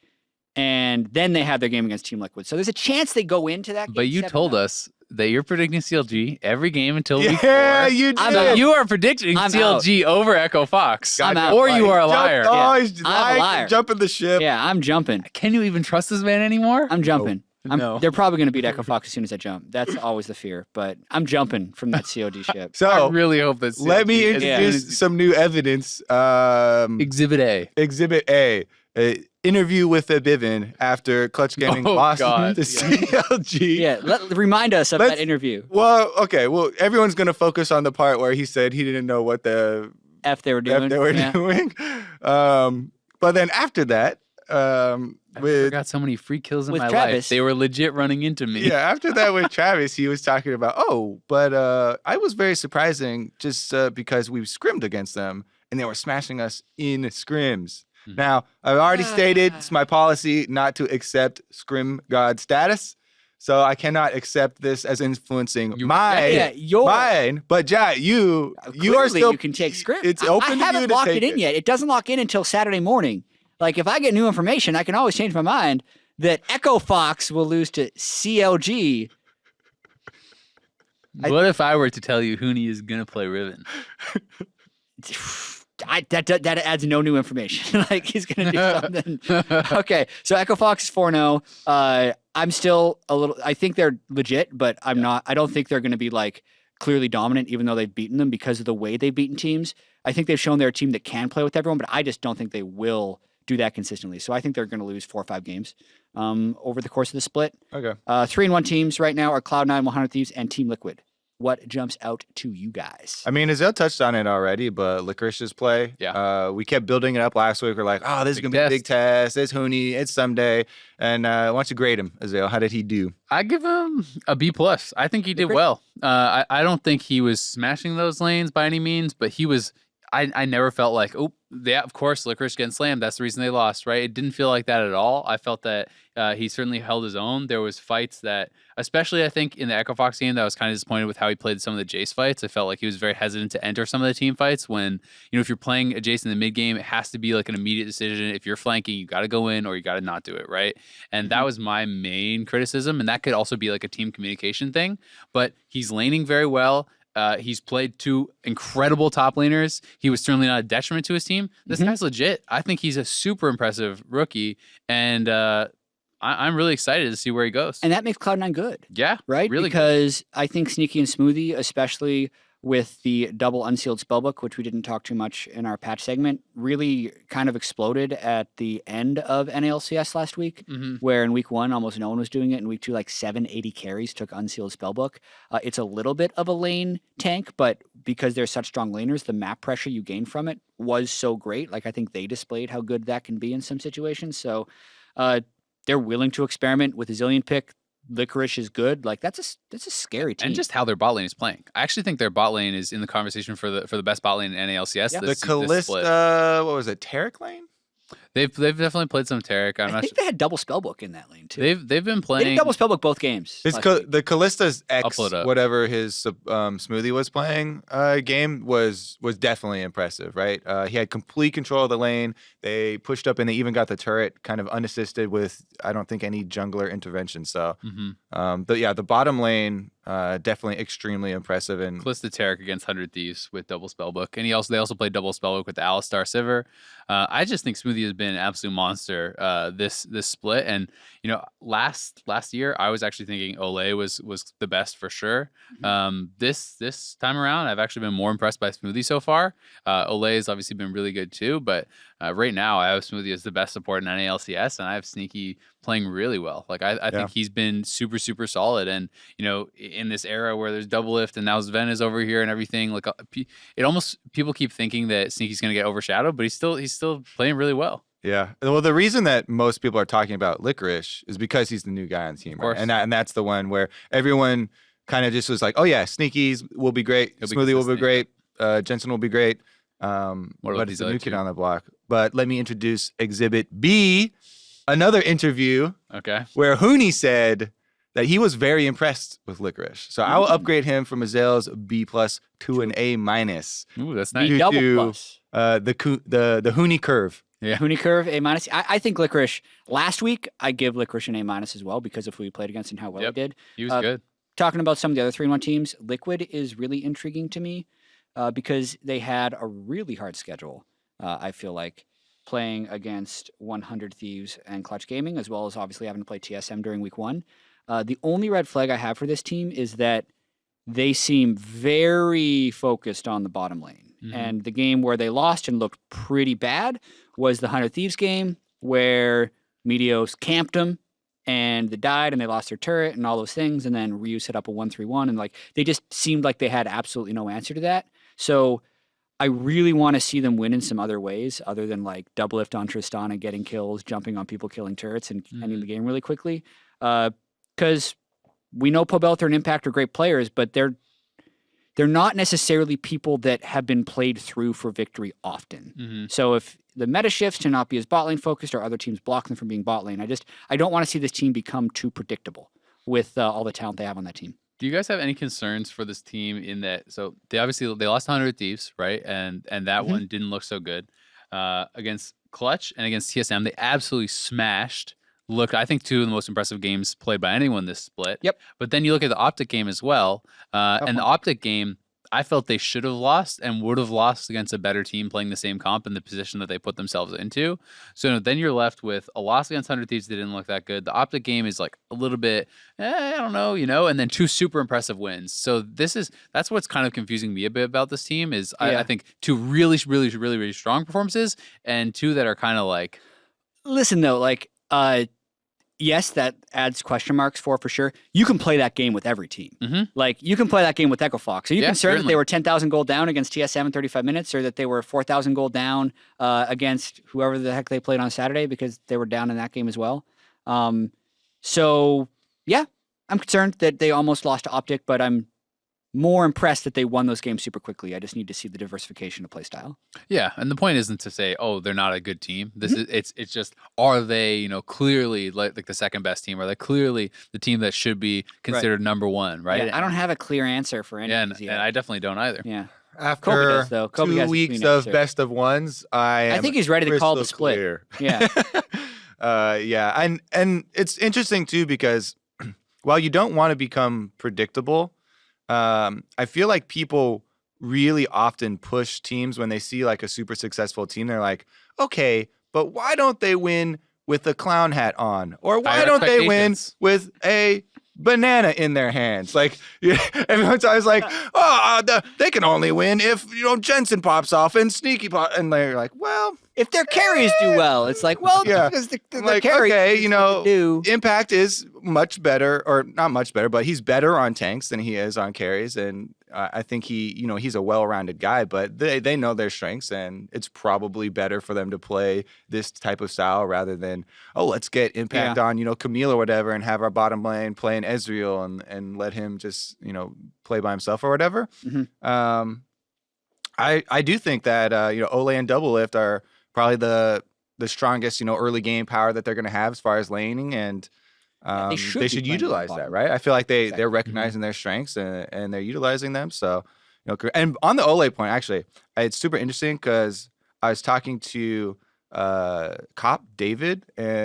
And then they have their game against Team Liquid. So there's a chance they go into that game. But you told us that you're predicting CLG every game until week 4. Yeah, you did. So you are predicting CLG over Echo Fox. I'm out. Or you are a liar. He's I'm a liar. Jumping the ship. Yeah, I'm jumping. Can you even trust this man anymore? I'm jumping. No. They're probably going to beat Echo Fox as soon as I jump. That's always the fear. But I'm jumping from that COD ship. So I really hope that. Let me introduce some new evidence. Exhibit A. Exhibit A. Interview with Evelynn after Clutch Gaming lost to CLG. Yeah, remind us of that interview. Well, okay. Well, everyone's going to focus on the part where he said he didn't know what the F they were doing. But then after that, I got so many free kills in my Travis. life. They were legit running into me. Yeah, after that with Travis, he was talking about, but I was very surprising just because we scrimmed against them and they were smashing us in scrims. Now, I've already stated it's my policy not to accept scrim god status. So I cannot accept this as influencing mine. But Jat, you are still. You can take scrim. It's open to you to haven't locked take it in yet. It doesn't lock in until Saturday morning. Like if I get new information, I can always change my mind that Echo Fox will lose to CLG. What if I were to tell you Huni is gonna play Riven? That adds no new information. Like he's gonna do something. Okay, so Echo Fox is 4-0. I'm still a little. I think they're legit, but I'm not. I don't think they're gonna be like clearly dominant, even though they've beaten them because of the way they've beaten teams. I think they've shown they're a team that can play with everyone, but I just don't think they will do that consistently. So I think they're going to lose 4 or 5 games over the course of the split. Okay. 3-1 teams right now are Cloud9, 100 Thieves, and Team Liquid. What jumps out to you guys? I mean, Ezreal touched on it already, but Licorice's play. Yeah. We kept building it up last week. We're like, this is going to be a big test. It's Huni. It's someday. And why don't you grade him, Ezreal? How did he do? I give him a B+. I think he did well. I don't think he was smashing those lanes by any means, but he was... I never felt like, of course, Licorice getting slammed. That's the reason they lost, right? It didn't feel like that at all. I felt that he certainly held his own. There was fights that, especially I think in the Echo Fox game, that I was kind of disappointed with how he played some of the Jace fights. I felt like he was very hesitant to enter some of the team fights when, if you're playing a Jace in the mid game, it has to be like an immediate decision. If you're flanking, you got to go in or you got to not do it, right? And that was my main criticism. And that could also be like a team communication thing. But he's laning very well. He's played two incredible top laners. He was certainly not a detriment to his team. This guy's legit. I think he's a super impressive rookie, and I'm really excited to see where he goes. And that makes Cloud9 good. Yeah, right? really because I think Sneaky and Smoothie, especially with the double unsealed spellbook, which we didn't talk too much in our patch segment, really kind of exploded at the end of NA LCS last week, where in week 1, almost no one was doing it. In week 2, like 780 carries took unsealed spellbook. It's a little bit of a lane tank, but because they're such strong laners, the map pressure you gain from it was so great. Like, I think they displayed how good that can be in some situations. So they're willing to experiment with a Zillion pick. Licorice is good. Like, that's a scary team. And just how their bot lane is playing. I actually think their bot lane is in the conversation for the best bot lane in NALCS. Yeah. The Kalista, what was it, Taric lane? They've definitely played some Taric. I think they had double spellbook in that lane too. They've been They playing did double spellbook both games. The Kalista's X, Upload up. whatever his Smoothie was playing game was definitely impressive, right? He had complete control of the lane. They pushed up and they even got the turret kind of unassisted with, I don't think, any jungler intervention. So, but yeah, the bottom lane definitely extremely impressive. And Kalista Taric against 100 Thieves with double spellbook, and they also played double spellbook with the Alistar Sivir. I just think Smoothie has been an absolute monster this split, and last year I was actually thinking Olay was the best for sure. This time around I've actually been more impressed by Smoothie so far. Olay has obviously been really good too, but right now I have Smoothie as the best support in NALCS, and I have Sneaky playing really well. Like I think he's been super solid, and in this era where there's double lift and now Sven is over here and everything, like it almost, people keep thinking that Sneaky's going to get overshadowed, but he's still playing really well. Yeah. Well, the reason that most people are talking about Licorice is because he's the new guy on the team, right? And that's the one where everyone kind of just was like, oh yeah, Sneaky's will be great, Smoothie will be great, Jensen will be great. But it's a new kid on the block. But let me introduce Exhibit B, another interview where Hooney said that he was very impressed with Licorice. So I will upgrade him from Ezreal's B+ to an A-. Ooh, that's nice. Double plus. The Hooney curve. Yeah. Hooney curve, A-. I think Licorice, last week, I give Licorice an A- as well because of who he played against and how well he did. He was good. Talking about some of the other 3-1 teams, Liquid is really intriguing to me because they had a really hard schedule, I feel like, playing against 100 Thieves and Clutch Gaming, as well as obviously having to play TSM during week 1. The only red flag I have for this team is that they seem very focused on the bottom lane. And the game where they lost and looked pretty bad was the 100 Thieves game, where Meteos camped them and they died and they lost their turret and all those things. And then Ryu set up a 1-3-1, and like they just seemed like they had absolutely no answer to that. So I really want to see them win in some other ways other than like double lift on Tristana, getting kills, jumping on people, killing turrets, and ending the game really quickly. Because we know Pobelter and Impact are great players, but they're not necessarily people that have been played through for victory often. So if the meta shifts to not be as bot lane focused or other teams block them from being bot lane, I don't want to see this team become too predictable with all the talent they have on that team. Do you guys have any concerns for this team in that? So they lost 100 Thieves, right? And that one didn't look so good against Clutch and against TSM. They absolutely smashed. Look, I think 2 of the most impressive games played by anyone this split. Yep. But then you look at the OpTic game as well, and the OpTic game, I felt they should have lost and would have lost against a better team playing the same comp in the position that they put themselves into. So then you're left with a loss against 100 Thieves that didn't look that good. The OpTic game is like a little bit, I don't know, and then 2 super impressive wins. So that's what's kind of confusing me a bit about this team is I think 2 really strong performances and 2 that are kind of like. Listen though, like, yes, that adds question marks for sure. You can play that game with every team. Like, you can play that game with Echo Fox. Are you concerned that they were 10,000 gold down against TSM in 35 minutes, or that they were 4,000 gold down against whoever the heck they played on Saturday because they were down in that game as well? So, yeah, I'm concerned that they almost lost to OpTic, but I'm more impressed that they won those games super quickly. I just need to see the diversification of play style. Yeah, and the point isn't to say, oh, they're not a good team. This is it's just, are they, clearly like the second best team? Are they clearly the team that should be considered number 1, right? Yeah, I don't have a clear answer for any of these yet. And I definitely don't either. Yeah. After Kobe does, though. Kobe 2 weeks of best of ones, I think he's ready to call the split. Clear. Yeah. Yeah, and it's interesting too because while you don't want to become predictable, I feel like people really often push teams when they see like a super successful team. They're like, okay, but why don't they win with a clown hat on? Or why Higher don't they win expectations. with a banana in their hands? Like, everyone's always like, they can only win if, Jensen pops off and Sneaky pop. And they're like, well, If their carries do well, it's like, well, Yeah. because the like, carry okay, do. Impact is much better, or not much better, but he's better on tanks than he is on carries. And I think he's a well-rounded guy, but they know their strengths, and it's probably better for them to play this type of style rather than, let's get Impact on, Camille or whatever, and have our bottom lane playing Ezreal and let him just, play by himself or whatever. Mm-hmm. I do think that, Ole and Double Lift are probably the strongest, early game power that they're going to have as far as laning, and they they should should, be playing utilize on that, bottom. right? I feel like Exactly. they're recognizing their strengths and they're utilizing them. So, and on the Ole point, actually, it's super interesting because I was talking to Cop David.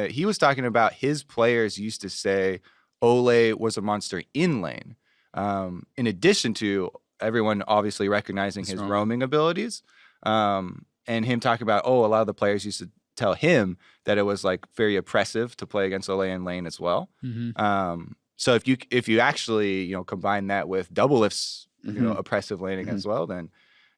He was talking about his players used to say Ole was a monster in lane, in addition to everyone obviously recognizing his roaming abilities. And him talking about, a lot of the players used to tell him that it was like very oppressive to play against Ole in lane as well. So if you actually, combine that with Double Lift's, oppressive laning as well, then,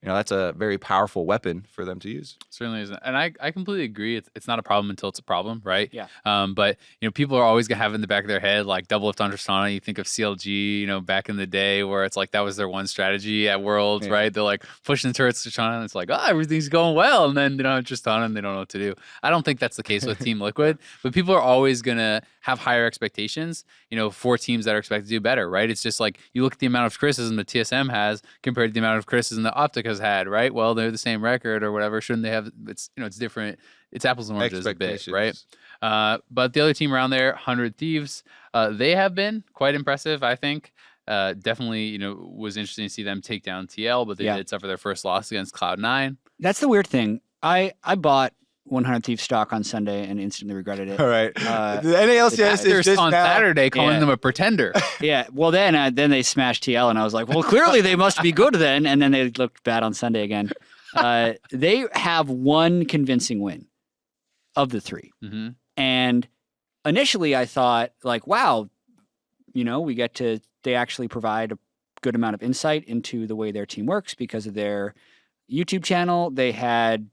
that's a very powerful weapon for them to use. Certainly isn't. And I completely agree. It's not a problem until it's a problem, right? Yeah. But people are always gonna have in the back of their head like Double Lift on Tristana. You think of CLG, back in the day where it's like that was their one strategy at Worlds, right? They're like pushing the turrets to Tristana, and it's like, everything's going well, and then Tristana, and they don't know what to do. I don't think that's the case with Team Liquid, but people are always gonna have higher expectations, for teams that are expected to do better, right? It's just like you look at the amount of criticism that TSM has compared to the amount of criticism that OpTic has had, right? Well, they're the same record or whatever. Shouldn't they have? It's it's different. It's apples and oranges a bit, right? But the other team around there, 100 Thieves, they have been quite impressive, I think. Definitely, was interesting to see them take down TL, but they did suffer their first loss against Cloud9. That's the weird thing. I bought 100 Thieves stock on Sunday and instantly regretted it. All right. The NA LCS is just on now. Saturday calling them a pretender. Yeah. Well, then they smashed TL, and I was like, well, clearly they must be good then. And then they looked bad on Sunday again. They have one convincing win of the three. Mm-hmm. And initially I thought like, wow, they actually provide a good amount of insight into the way their team works because of their YouTube channel. They had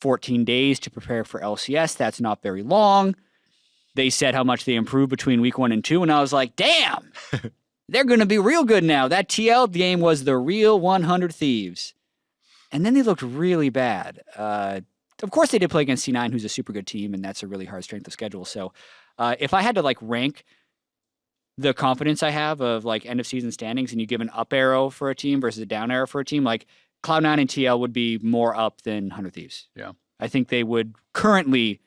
14 days to prepare for LCS. That's not very long. They said how much they improved between week 1 and 2, and I was like, damn, they're going to be real good now. That TL game was the real 100 Thieves. And then they looked really bad. Of course, they did play against C9, who's a super good team, and that's a really hard strength of schedule. So if I had to rank the confidence I have of end of season standings, and you give an up arrow for a team versus a down arrow for a team, Cloud9 and TL would be more up than 100 Thieves. Yeah. I think they would currently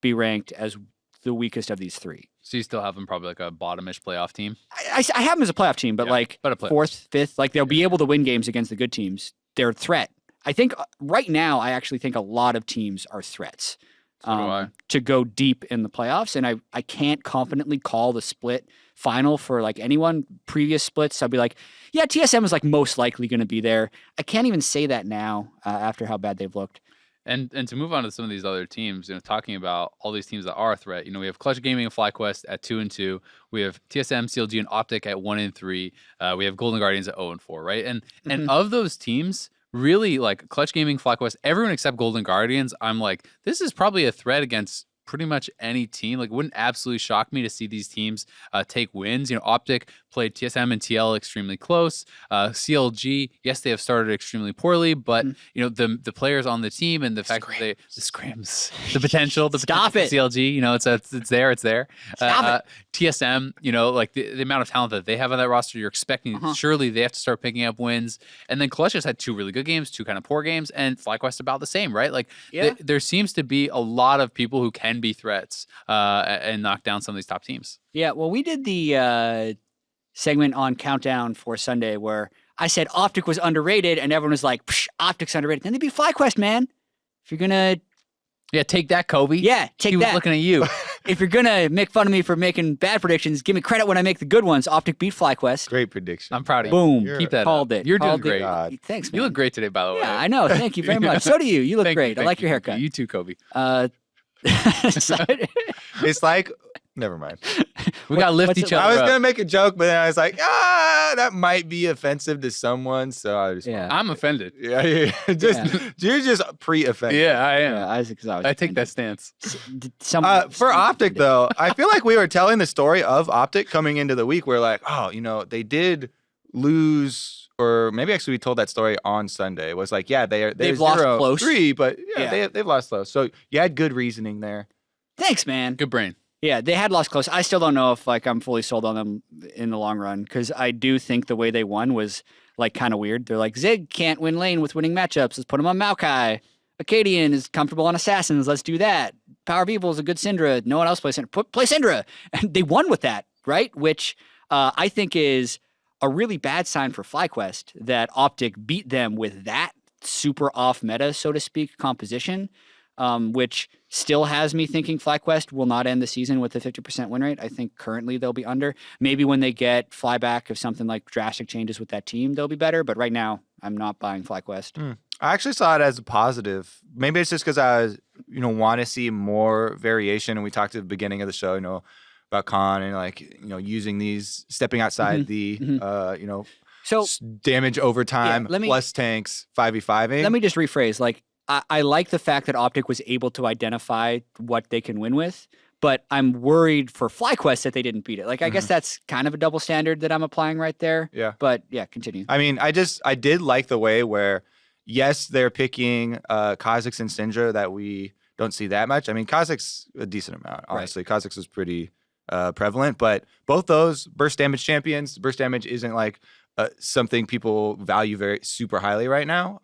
be ranked as the weakest of these three. So you still have them probably a bottomish playoff team? I have them as a playoff team, but but a playoff. 4th, 5th, they'll be able to win games against the good teams. They're a threat. I think right now, I actually think a lot of teams are threats to go deep in the playoffs. And I can't confidently call the split final for anyone. Previous splits, I'd be like, yeah, TSM is most likely going to be there. I can't even say that now after how bad they've looked. And to move on to some of these other teams, talking about all these teams that are a threat, we have Clutch Gaming and FlyQuest at 2-2. We have TSM, CLG, and OpTic at 1-3. We have Golden Guardians at 0-4, right? And of those teams, really, Clutch Gaming, FlyQuest, everyone except Golden Guardians, I'm like, this is probably a threat against pretty much any team. It wouldn't absolutely shock me to see these teams take wins. OpTic played TSM and TL extremely close. CLG, yes, they have started extremely poorly, but the players on the team and the fact that the scrims, the potential Stop it. CLG, it's there. Stop it. TSM, the amount of talent that they have on that roster, you're expecting surely they have to start picking up wins. And then Clutch has had 2 really good games, 2 kind of poor games, and FlyQuest about the same, right? There seems to be a lot of people who can be threats and knock down some of these top teams. Yeah, well, we did the segment on Countdown for Sunday where I said OpTic was underrated, and everyone was like, Psh, OpTic's underrated. Then they beat FlyQuest, man. If you're going to Yeah, take that, Kobe. Yeah, take he was that. looking at you. If you're gonna make fun of me for making bad predictions, give me credit when I make the good ones. OpTic beat FlyQuest. Great prediction. I'm proud of you. Boom. You're- Keep that Called up. it. You're Called doing it. great. Thanks, man. You look great today, by the way. Yeah, I know. Thank you very much. So do you. You look great. I like your haircut. You too, Kobe. It's like, never mind. We got to lift what's each it- other I was up. gonna make a joke, but then I was like, that might be offensive to someone. So I just, Yeah. I'm offended. yeah. You're just pre-offended. Yeah, I am. Yeah, Isaac's always I take that stance. For OpTic though, I feel like we were telling the story of OpTic coming into the week. We're like, they did lose, or maybe actually we told that story on Sunday. It was like, yeah, they've lost close. 0-3, but Yeah. they've lost close. So you had good reasoning there. Thanks, man. Good brain. Yeah, they had lost close. I still don't know if I'm fully sold on them in the long run because I do think the way they won was kind of weird. They're like, Zig can't win lane with winning matchups. Let's put him on Maokai. Acadian is comfortable on Assassins. Let's do that. Power of Evil is a good Syndra. No one else plays Syndra. Play Syndra. And they won with that, right? Which I think is a really bad sign for FlyQuest that OpTic beat them with that super off meta, so to speak, composition. Which still has me thinking FlyQuest will not end the season with a 50% win rate. I think currently they'll be under. Maybe when they get flyback of something like drastic changes with that team, they'll be better. But right now, I'm not buying FlyQuest. I actually saw it as a positive. Maybe it's just because I was, want to see more variation. And we talked at the beginning of the show, about Khan and using these, stepping outside So damage over time, plus tanks, 5v5ing. let me just rephrase. I like the fact that OpTic was able to identify what they can win with, but I'm worried for FlyQuest that they didn't beat it. I guess that's kind of a double standard that I'm applying right there. Yeah. But yeah, continue. I mean, I did like the way where, yes, they're picking Kha'Zix and Syndra that we don't see that much. I mean, Kha'Zix a decent amount, honestly. Right. Kha'Zix is pretty prevalent, but both those burst damage champions, burst damage isn't something people value very super highly right now.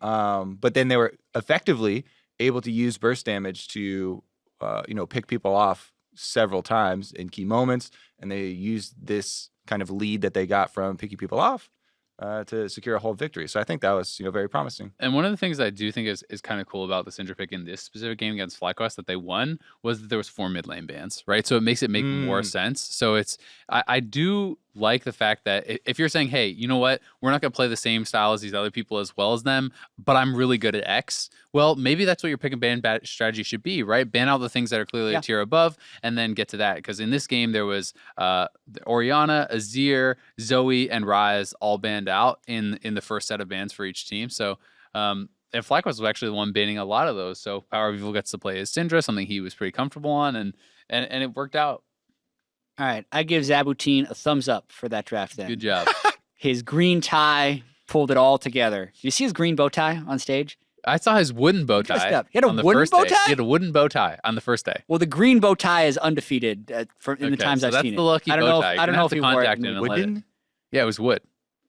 But then they were effectively able to use burst damage to, pick people off several times in key moments. And they used this kind of lead that they got from picking people off to secure a whole victory. So I think that was, very promising. And one of the things I do think is kind of cool about the Syndra pick in this specific game against FlyQuest that they won was that there was 4 mid lane bans, right? So it makes it make more sense. So I do like the fact that if you're saying, hey, you know what, we're not going to play the same style as these other people as well as them, but I'm really good at X. Well, maybe that's what your pick and ban strategy should be, right? Ban out the things that are clearly a tier above and then get to that. Because in this game, there was Orianna, Azir, Zoe, and Ryze all banned out in the first set of bans for each team. So and FlyQuest was actually the one banning a lot of those. So Power of Evil gets to play as Syndra, something he was pretty comfortable on, and it worked out. All right, I give Zabutin a thumbs up for that draft then. Good job. His green tie pulled it all together. You see his green bow tie on stage? I saw his wooden bow Dressed tie. up. He had a on the wooden first bow day. tie? He had a wooden bow tie on the first day. Well, the green bow tie is undefeated in the times so I've that's seen it. the lucky I don't bow know. tie. I You're don't gonna know have if to he wore it. contact him and let it- Wooden? Yeah, it was wood.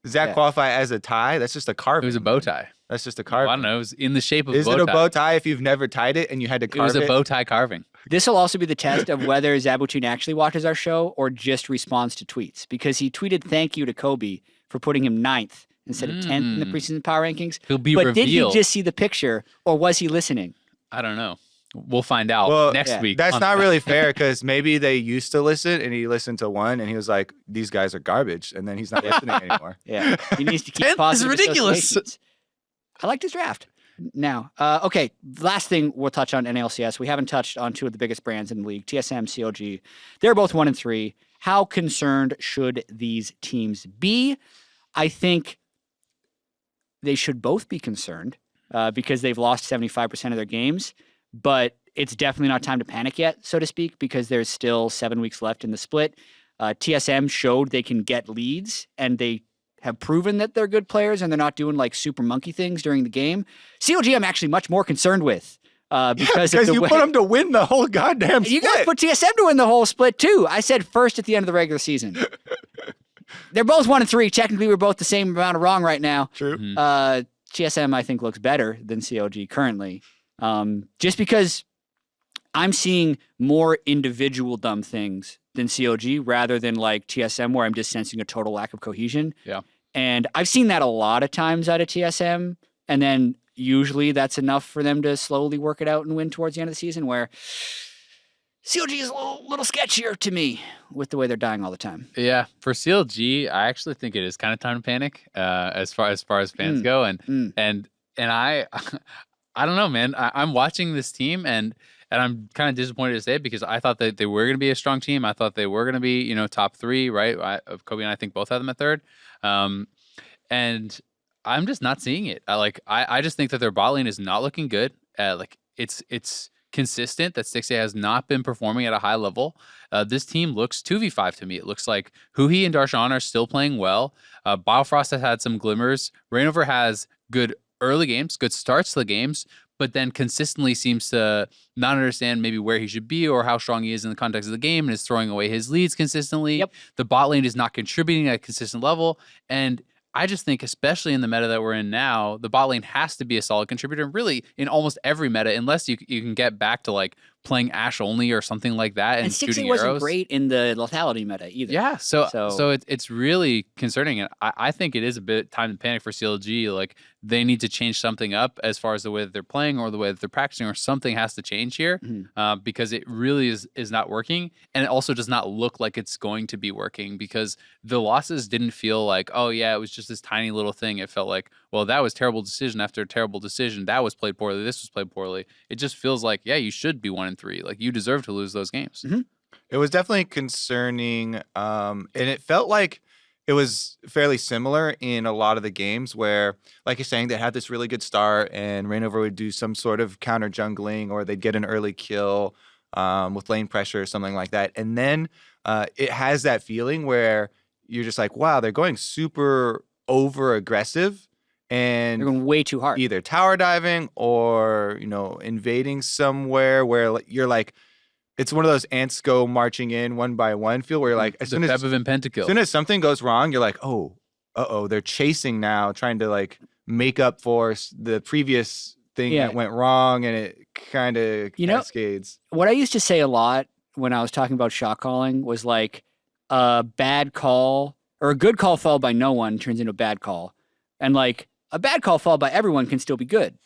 Does that qualify as a tie? That's just a carving. It was a bow tie. That's just a Well, carving. I don't know. It was in the shape of Is a bow it a tie. bow tie if you've never tied it and you had to It carve was a bow tie carving. This will also be the test of whether Zabutin actually watches our show or just responds to tweets, because he tweeted thank you to Kobe for putting him 9th instead of 10th in the preseason power rankings. He'll be but revealed. did he just see the picture or was he listening? I don't know. We'll find out next week. That's on not that. really fair because maybe they used to listen and he listened to one and he was like, these guys are garbage. And then he's not listening anymore. Yeah, he needs to keep 10th is positive ridiculous. associations. I liked his draft. Now, okay, last thing we'll touch on NALCS. We haven't touched on 2 of the biggest brands in the league, TSM, COG. They're both 1 and 3. How concerned should these teams be? I think they should both be concerned because they've lost 75% of their games, but it's definitely not time to panic yet, so to speak, because there's still 7 weeks left in the split. TSM showed they can get leads, and they have proven that they're good players and they're not doing super monkey things during the game. COG I'm actually much more concerned with because of the you way put them to win the whole goddamn split. you guys put TSM to win the whole split too. I said first at the end of the regular season. They're both 1 and 3. Technically, we're both the same amount of wrong right now. True. TSM I think looks better than COG currently, just because I'm seeing more individual dumb things than COG rather than TSM where I'm just sensing a total lack of cohesion. Yeah. And I've seen that a lot of times out of TSM. And then usually that's enough for them to slowly work it out and win towards the end of the season, where CLG is a little sketchier to me with the way they're dying all the time. Yeah, for CLG, I actually think it is kind of time to panic as far as fans go, and I I don't know, man. I'm watching this team and I'm kind of disappointed to say it because I thought that they were going to be a strong team. I thought they were going to be, top 3, right? Kobe and I think both had them at 3rd. And I'm just not seeing it. I just think that their bot lane is not looking good. It's consistent that Stixxay has not been performing at a high level. This team looks 2v5 to me. It looks like Huhi and Darshan are still playing well. Biofrost has had some glimmers. Reignover has good early games, good starts to the games, but then consistently seems to not understand maybe where he should be or how strong he is in the context of the game and is throwing away his leads consistently. Yep. The bot lane is not contributing at a consistent level. And I just think, especially in the meta that we're in now, the bot lane has to be a solid contributor, really, in almost every meta, unless you can get back to like playing Ashe only or something like that and shooting wasn't arrows. Great in the lethality meta either. Yeah, so it's really concerning, and I think it is a bit time to panic for CLG. Like they need to change something up as far as the way that they're playing or the way that they're practicing, or something has to change here because it really is not working, and it also does not look like it's going to be working because the losses didn't feel like, oh yeah, it was just this tiny little thing. It felt like, well, that was terrible decision after a terrible decision. That was played poorly. This was played poorly. It just feels like, yeah, you should be 1-3. Like you deserve to lose those games. It was definitely concerning, and it felt like it was fairly similar in a lot of the games where, like you're saying, they had this really good start and Reignover would do some sort of counter jungling or they'd get an early kill with lane pressure or something like that. And then it has that feeling where you're just like, wow, they're going super over aggressive and they're going way too hard. Either tower diving or, invading somewhere where you're like, it's one of those ants go marching in one by one feel where you're like, as soon as something goes wrong, you're like, oh, they're chasing now, trying to like make up for the previous thing that went wrong, and it kind of cascades. What I used to say a lot when I was talking about shot calling was like a bad call or a good call followed by no one turns into a bad call. And like a bad call followed by everyone can still be good.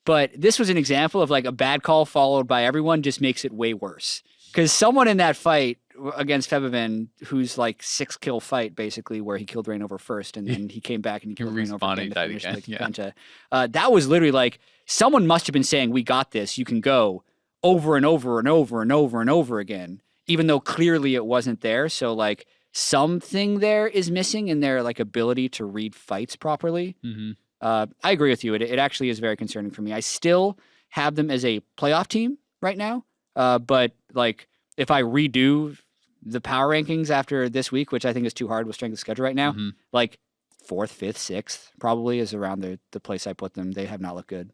But this was an example of like a bad call followed by everyone just makes it way worse. Because someone in that fight against Evelynn, who's like 6-kill fight basically, where he killed Reignover first, and then he came back and he killed Reignover again to finish the penta. That was literally like someone must have been saying, "We got this. You can go," over and over and over and over and over again, even though clearly it wasn't there. So like something there is missing in their like ability to read fights properly. I agree with you. It actually is very concerning for me. I still have them as a playoff team right now. But like if I redo the power rankings after this week, which I think is too hard with strength of schedule right now, like 4th, 5th, 6th probably is around the place I put them. They have not looked good.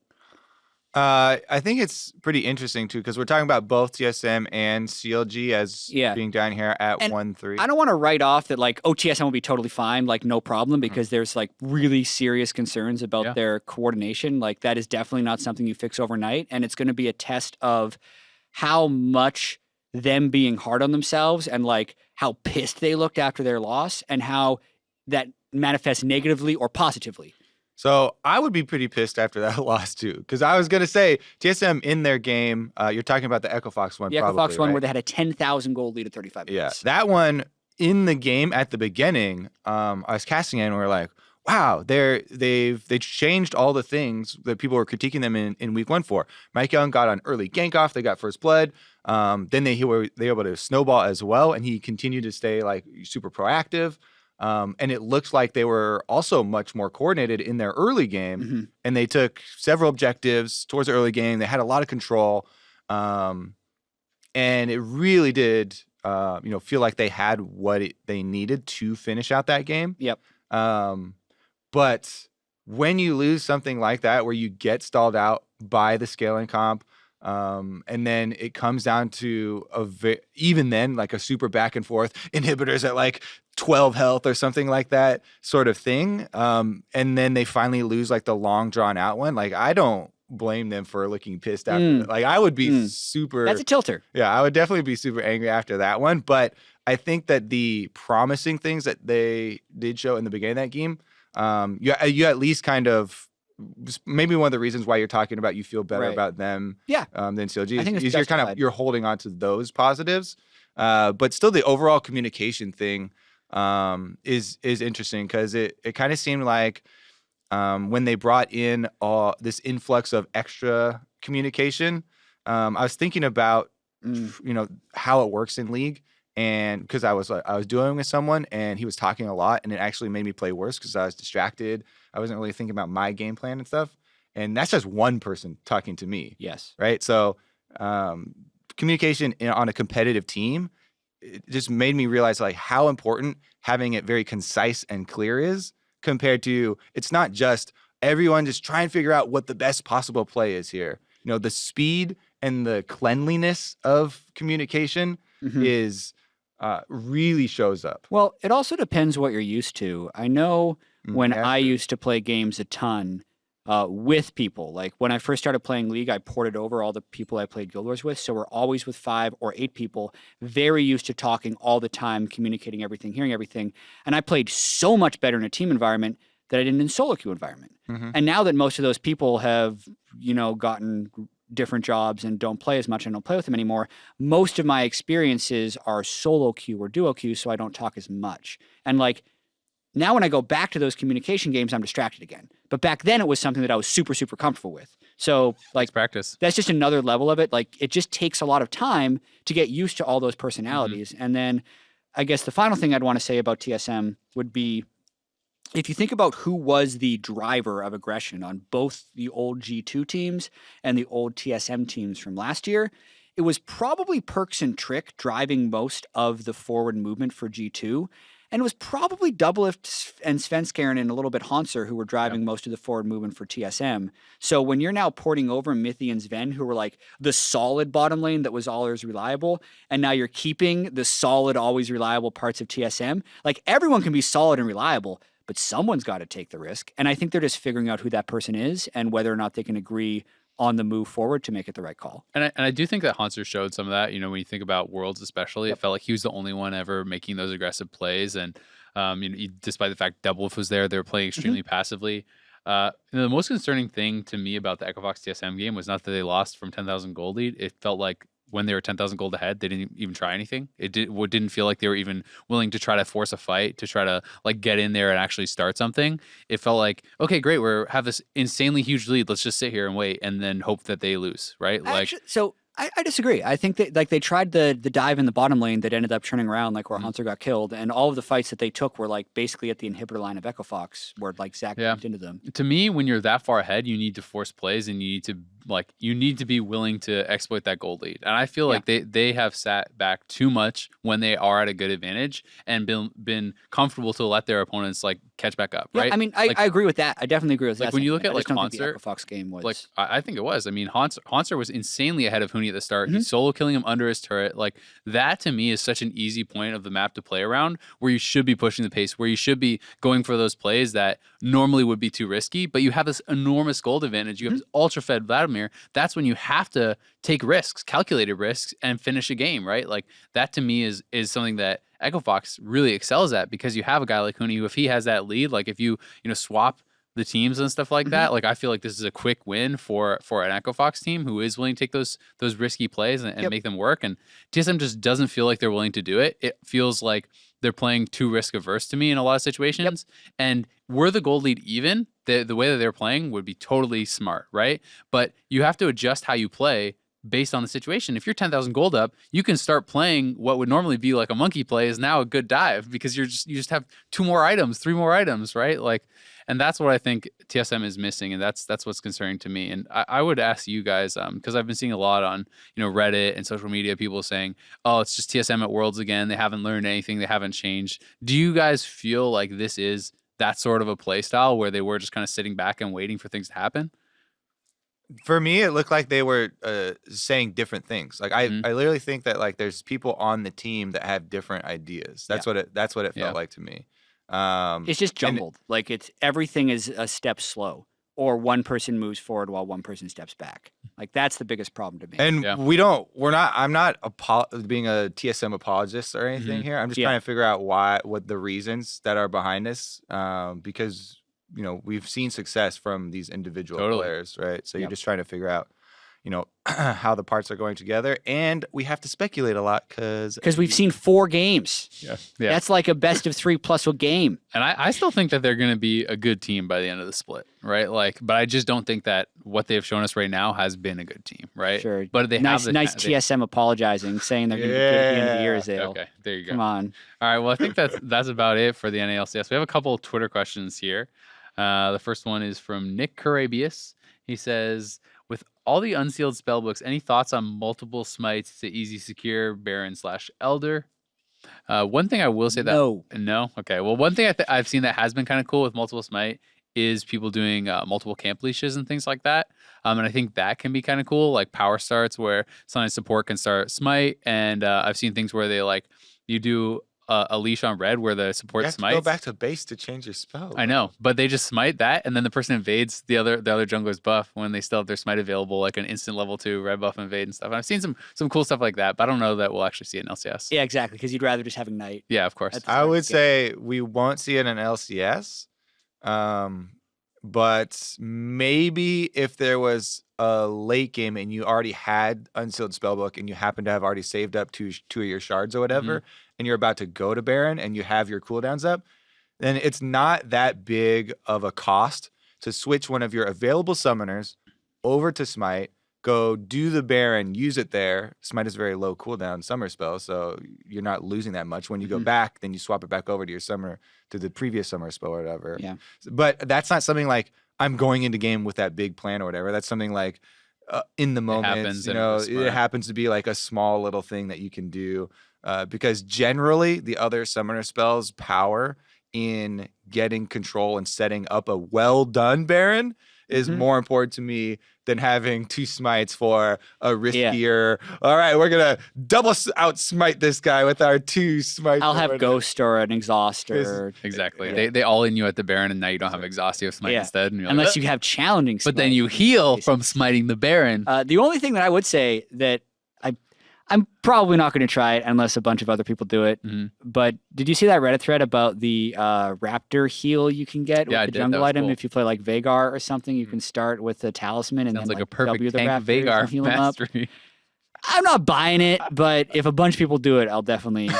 I think it's pretty interesting too, because we're talking about both TSM and CLG as being down here at 1-3. I don't want to write off that like, TSM will be totally fine, like no problem, because there's like really serious concerns about their coordination. Like that is definitely not something you fix overnight, and it's going to be a test of how much them being hard on themselves and like how pissed they looked after their loss and how that manifests negatively or positively. So I would be pretty pissed after that loss too, because I was going to say TSM in their game, you're talking about the Echo Fox one. The Echo Fox one where they had a 10,000 gold lead at 35 minutes. Yeah, that one in the game at the beginning, I was casting it and we were like, wow, they changed all the things that people were critiquing them in week 1 for. Mike Young got on early gank off, they got first blood. Then they were able to snowball as well, and he continued to stay like super proactive. And it looks like they were also much more coordinated in their early game, and they took several objectives towards the early game. They had a lot of control, and it really did, feel like they had what they needed to finish out that game. Yep. But when you lose something like that, where you get stalled out by the scaling comp, and then it comes down to even then like a super back and forth inhibitors at like 12 health or something like that sort of thing. And then they finally lose like the long drawn out one. Like I don't blame them for looking pissed after that. Like I would be super. That's a tilter. Yeah, I would definitely be super angry after that one. But I think that the promising things that they did show in the beginning of that game, you at least kind of maybe one of the reasons why you're talking about you feel better Right. about them Yeah. than CLG I think it's is you're justified. you're holding on to those positives. But still the overall communication thing is interesting because it kind of seemed like when they brought in all this influx of extra communication, I was thinking about how it works in League, and because I was doing with someone and he was talking a lot, and it actually made me play worse because I was distracted. I wasn't really thinking about my game plan and stuff, and that's just one person talking to me. Yes. Right. So communication on a competitive team, it just made me realize like how important having it very concise and clear is, compared to it's not just everyone just try and figure out what the best possible play is here. The speed and the cleanliness of communication is really shows up. Well, it also depends what you're used to. I know when I used to play games a ton with people, like when I first started playing League, I ported over all the people I played Guild Wars with. So we're always with 5 or 8 people, very used to talking all the time, communicating everything, hearing everything. And I played so much better in a team environment that I didn't in solo queue environment. And now that most of those people have, gotten different jobs and don't play as much and don't play with them anymore, most of my experiences are solo queue or duo queue, so I don't talk as much. And like now when I go back to those communication games, I'm distracted again. But back then it was something that I was super, super comfortable with. So like practice. That's just another level of it. Like it just takes a lot of time to get used to all those personalities. And then I guess the final thing I'd want to say about TSM would be, if you think about who was the driver of aggression on both the old G2 teams and the old TSM teams from last year, it was probably Perks and Trick driving most of the forward movement for G2. And it was probably Doublelift and Svenskeren and a little bit Hanser who were driving most of the forward movement for TSM. So when you're now porting over Mithy and Sven, who were like the solid bottom lane that was always reliable, and now you're keeping the solid, always reliable parts of TSM, like everyone can be solid and reliable, but someone's got to take the risk. And I think they're just figuring out who that person is and whether or not they can agree on the move forward to make it the right call. And I do think that Hanser showed some of that. When you think about Worlds especially, it felt like he was the only one ever making those aggressive plays. And despite the fact Doublelift was there, they were playing extremely passively. The most concerning thing to me about the Echofox TSM game was not that they lost from 10,000 gold lead. It felt like when they were 10,000 gold ahead, they didn't even try anything. It didn't feel like they were even willing to try to force a fight, to try to like get in there and actually start something. It felt like, okay, great, have this insanely huge lead. Let's just sit here and wait and then hope that they lose, right? Actually, so I disagree. I think that like they tried the dive in the bottom lane that ended up turning around, like where Hanser got killed, and all of the fights that they took were like basically at the inhibitor line of Echofox, where like Zach jumped into them. To me, when you're that far ahead, you need to force plays and you need to be willing to exploit that gold lead. And I feel like they have sat back too much when they are at a good advantage and been comfortable to let their opponents like catch back up, right? I mean, I agree with that. I definitely agree with that. Like when you look at like Hanser, Hanser, the Echofox game was like I think it was. I mean, Hanser was insanely ahead of Huni at the start. He's solo killing him under his turret. Like that to me is such an easy point of the map to play around, where you should be pushing the pace, where you should be going for those plays that normally would be too risky, but you have this enormous gold advantage. You have this ultra fed Vladimir. That's when you have to take risks, calculated risks, and finish a game, right? Like that to me is something that Echofox really excels at, because you have a guy like Huni who, if he has that lead, like if you swap the teams and stuff like that, like I feel like this is a quick win for an Echofox team who is willing to take those risky plays and make them work. And TSM just doesn't feel like they're willing to do it. It feels like they're playing too risk averse to me in a lot of situations. And were the gold lead even, the way that they're playing would be totally smart, right? But you have to adjust how you play based on the situation. If you're 10,000 gold up, you can start playing what would normally be like a monkey play is now a good dive, because you just have 2 more items, 3 more items, right? Like, and that's what I think TSM is missing, and that's what's concerning to me. And I would ask you guys, because I've been seeing a lot on Reddit and social media, people saying, "Oh, it's just TSM at Worlds again. They haven't learned anything. They haven't changed." Do you guys feel like this is that sort of a play style where they were just kind of sitting back and waiting for things to happen? For me, it looked like they were saying different things. Like I literally think that like there's people on the team that have different ideas. That's what it felt like to me. It's just jumbled. Like it's everything is a step slow, or one person moves forward while one person steps back. Like that's the biggest problem to me. And I'm not being a TSM apologist or anything here. I'm just trying to figure out what the reasons that are behind this. Because we've seen success from these individual Totally. players, right? So you're Yep. just trying to figure out, how the parts are going together, and we have to speculate a lot because we've seen 4 games. Yeah. That's like a best of 3 plus a game. And I still think that they're going to be a good team by the end of the split, right? But I just don't think that what they have shown us right now has been a good team, right? Sure. But they nice have the, TSM apologizing, saying they're going to be good at the end of the year, Ezreal. Okay, there you go. Come on. All right, well, I think that's about it for the NA LCS. We have a couple of Twitter questions here. The first one is from Nick Carabius. He says, with all the unsealed spellbooks, any thoughts on multiple smites to easy secure Baron/Elder? One thing I will say no. Okay. Well, one thing I've seen that has been kind of cool with multiple smite is people doing multiple camp leashes and things like that. And I think that can be kind of cool, like power starts where sometimes support can start smite. And I've seen things where you do a leash on red where the support you have smites. to go back to base to change your spell. I know, but they just smite that, and then the person invades the other jungler's buff when they still have their smite available, like an instant level 2 red buff invade and stuff. And I've seen some cool stuff like that, but I don't know that we'll actually see it in LCS. Yeah, exactly, because you'd rather just have Ignite. Yeah, of course. At the I start would of the game. say we won't see it in LCS, but maybe if there was a late game and you already had unsealed spellbook and you happen to have already saved up two of your shards or whatever, and you're about to go to Baron and you have your cooldowns up, then it's not that big of a cost to switch one of your available summoners over to Smite, go do the Baron, use it there. Smite is a very low cooldown summer spell, so you're not losing that much. When you go back, then you swap it back over to your summer, to the previous summer spell or whatever. Yeah. But that's not something like I'm going into game with that big plan or whatever. That's something like in the moment, happens, you and know, it's smart. it happens to be like a small little thing that you can do because generally the other summoner spells power in getting control and setting up a well done Baron is more important to me than having 2 smites for a riskier. All right, we're gonna double out smite this guy with our 2 smites. I'll have Ghost or an Exhaust or Exactly. Yeah. They all in you at the Baron, and now you don't have exhaustive smite instead. And you're unless like, you have challenging. but then smite. you heal from smiting the Baron. The only thing that I would say that I'm probably not going to try it unless a bunch of other people do it. But did you see that Reddit thread about the Raptor heal you can get Yeah, I with the did. That jungle was item? cool. If you play like Vagar or something, you can start with the talisman and Sounds then like a perfect W the tank Raptors and Vagar heal 'em up. mastery. I'm not buying it, but if a bunch of people do it, I'll definitely.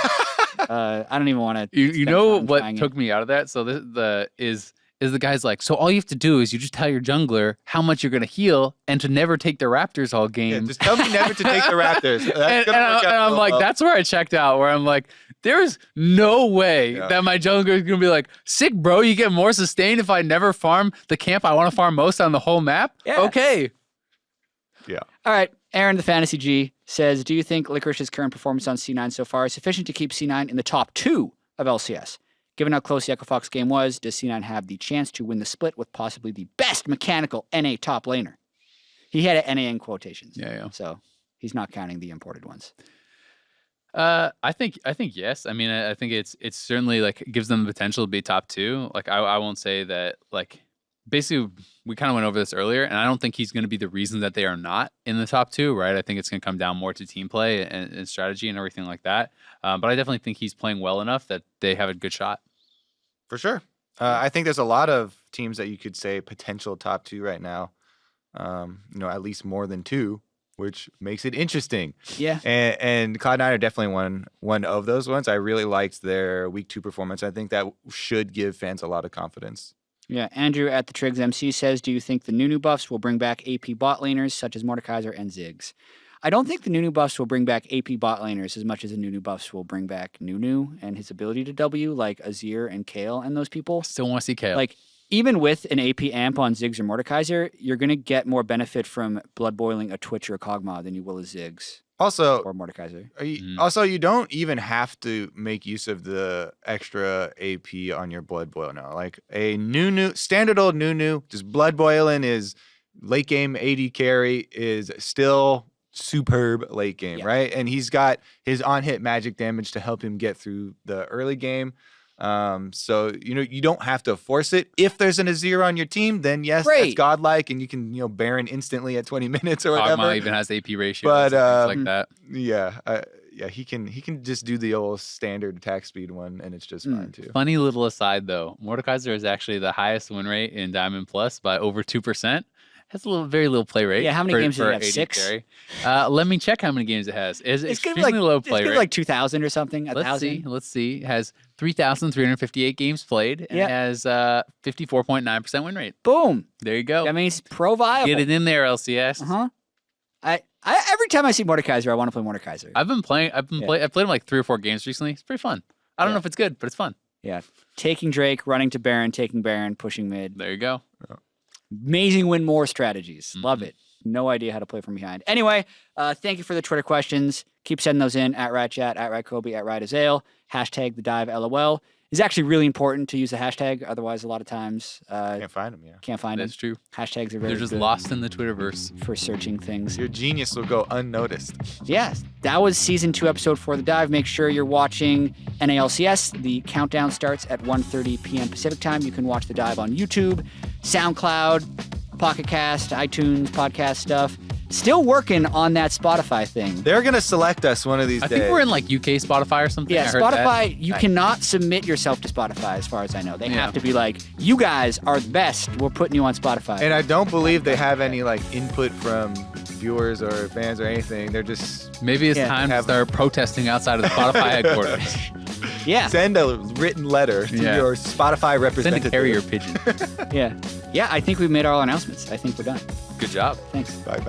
I don't even want to. You know what took me out of that? So the guy's like, so all you have to do is you just tell your jungler how much you're gonna heal and to never take the Raptors all game. Yeah, just tell me never to take the Raptors. and I'm like, that's where I checked out. Where I'm like, there's no way that my jungler is gonna be like, sick, bro. You get more sustain if I never farm the camp I want to farm most on the whole map. Yeah. Okay. Yeah. All right. Aaron, the Fantasy G, says, do you think Licorice's current performance on C9 so far is sufficient to keep C9 in the top 2 of LCS? Given how close the Echo Fox game was, does C9 have the chance to win the split with possibly the best mechanical NA top laner? He had NA in quotations. Yeah. So he's not counting the imported ones. I think yes. I mean, I think it's certainly like gives them the potential to be top 2. Like I won't say that like basically we kind of went over this earlier, and I don't think he's going to be the reason that they are not in the top 2, right? I think it's going to come down more to team play and strategy and everything like that. But I definitely think he's playing well enough that they have a good shot. For sure. I think there's a lot of teams that you could say potential top 2 right now. At least more than 2, which makes it interesting. Yeah. And Cloud9 are definitely one of those ones. I really liked their week 2 performance. I think that should give fans a lot of confidence. Yeah. Andrew at the Triggs MC says, do you think the Nunu buffs will bring back AP bot laners such as Mordekaiser and Ziggs? I don't think the Nunu buffs will bring back AP bot laners as much as the Nunu buffs will bring back Nunu and his ability to W, like Azir and Kale and those people. Still want to see Kale. Like, even with an AP amp on Ziggs or Mordekaiser, you're going to get more benefit from blood boiling a Twitch or a Kog'Maw than you will a Ziggs Also, or Mordekaiser. Also, you don't even have to make use of the extra AP on your blood boil now. Like a Nunu, standard old Nunu, just blood boiling is late game AD carry is still superb late game, right? And he's got his on-hit magic damage to help him get through the early game. So you don't have to force it. If there's an Azir on your team, then yes, that's godlike, and you can Baron instantly at 20 minutes or whatever. Kog'Maw even has AP ratio, but things like that. Yeah, yeah, he can just do the old standard attack speed one, and it's just fine too. Funny little aside though, Mordekaiser is actually the highest win rate in Diamond Plus by over 2%. Has very little play rate. Yeah, how many games does it have? 6? Carry. Let me check how many games it has. It's gonna extremely be low play it's rate. like 2,000 or something. Let's see. It has 3,358 games played and it has 54.9% win rate. Boom. There you go. That means pro viable. Get it in there, LCS. I every time I see Mordekaiser, I want to play Mordekaiser. I've played him like 3 or 4 games recently. It's pretty fun. I don't know if it's good, but it's fun. Yeah. Taking Drake, running to Baron, taking Baron, pushing mid. There you go. Amazing win more strategies. Love it. No idea how to play from behind. Anyway, thank you for the Twitter questions. Keep sending those in at RatChat, at RatKobe, at RatAzale. Hashtag the dive LOL. It's actually really important to use the hashtag. Otherwise, a lot of times Can't find him. Yeah, can't find them. That's true. Hashtags are very They're just good lost in the Twitterverse. for searching things. your genius will go unnoticed. Yes, that was season 2, episode 4 of the dive. Make sure you're watching NA LCS. The countdown starts at 1:30 p.m. Pacific time. You can watch the dive on YouTube, SoundCloud, Pocket Cast, iTunes, podcast stuff. Still working on that Spotify thing. They're gonna select us one of these I days. think we're in like UK Spotify or something. Yeah, I heard that. Spotify, you cannot submit yourself to Spotify as far as I know. They have to be like, you guys are the best. We're putting you on Spotify. And I don't believe they have any like input from viewers or fans or anything. They're just Maybe it's time to start protesting outside of the Spotify headquarters. Yeah. send a written letter to your Spotify representative. Send a carrier pigeon. Yeah. Yeah, I think we've made all our announcements. I think we're done. Good job. Thanks. Bye.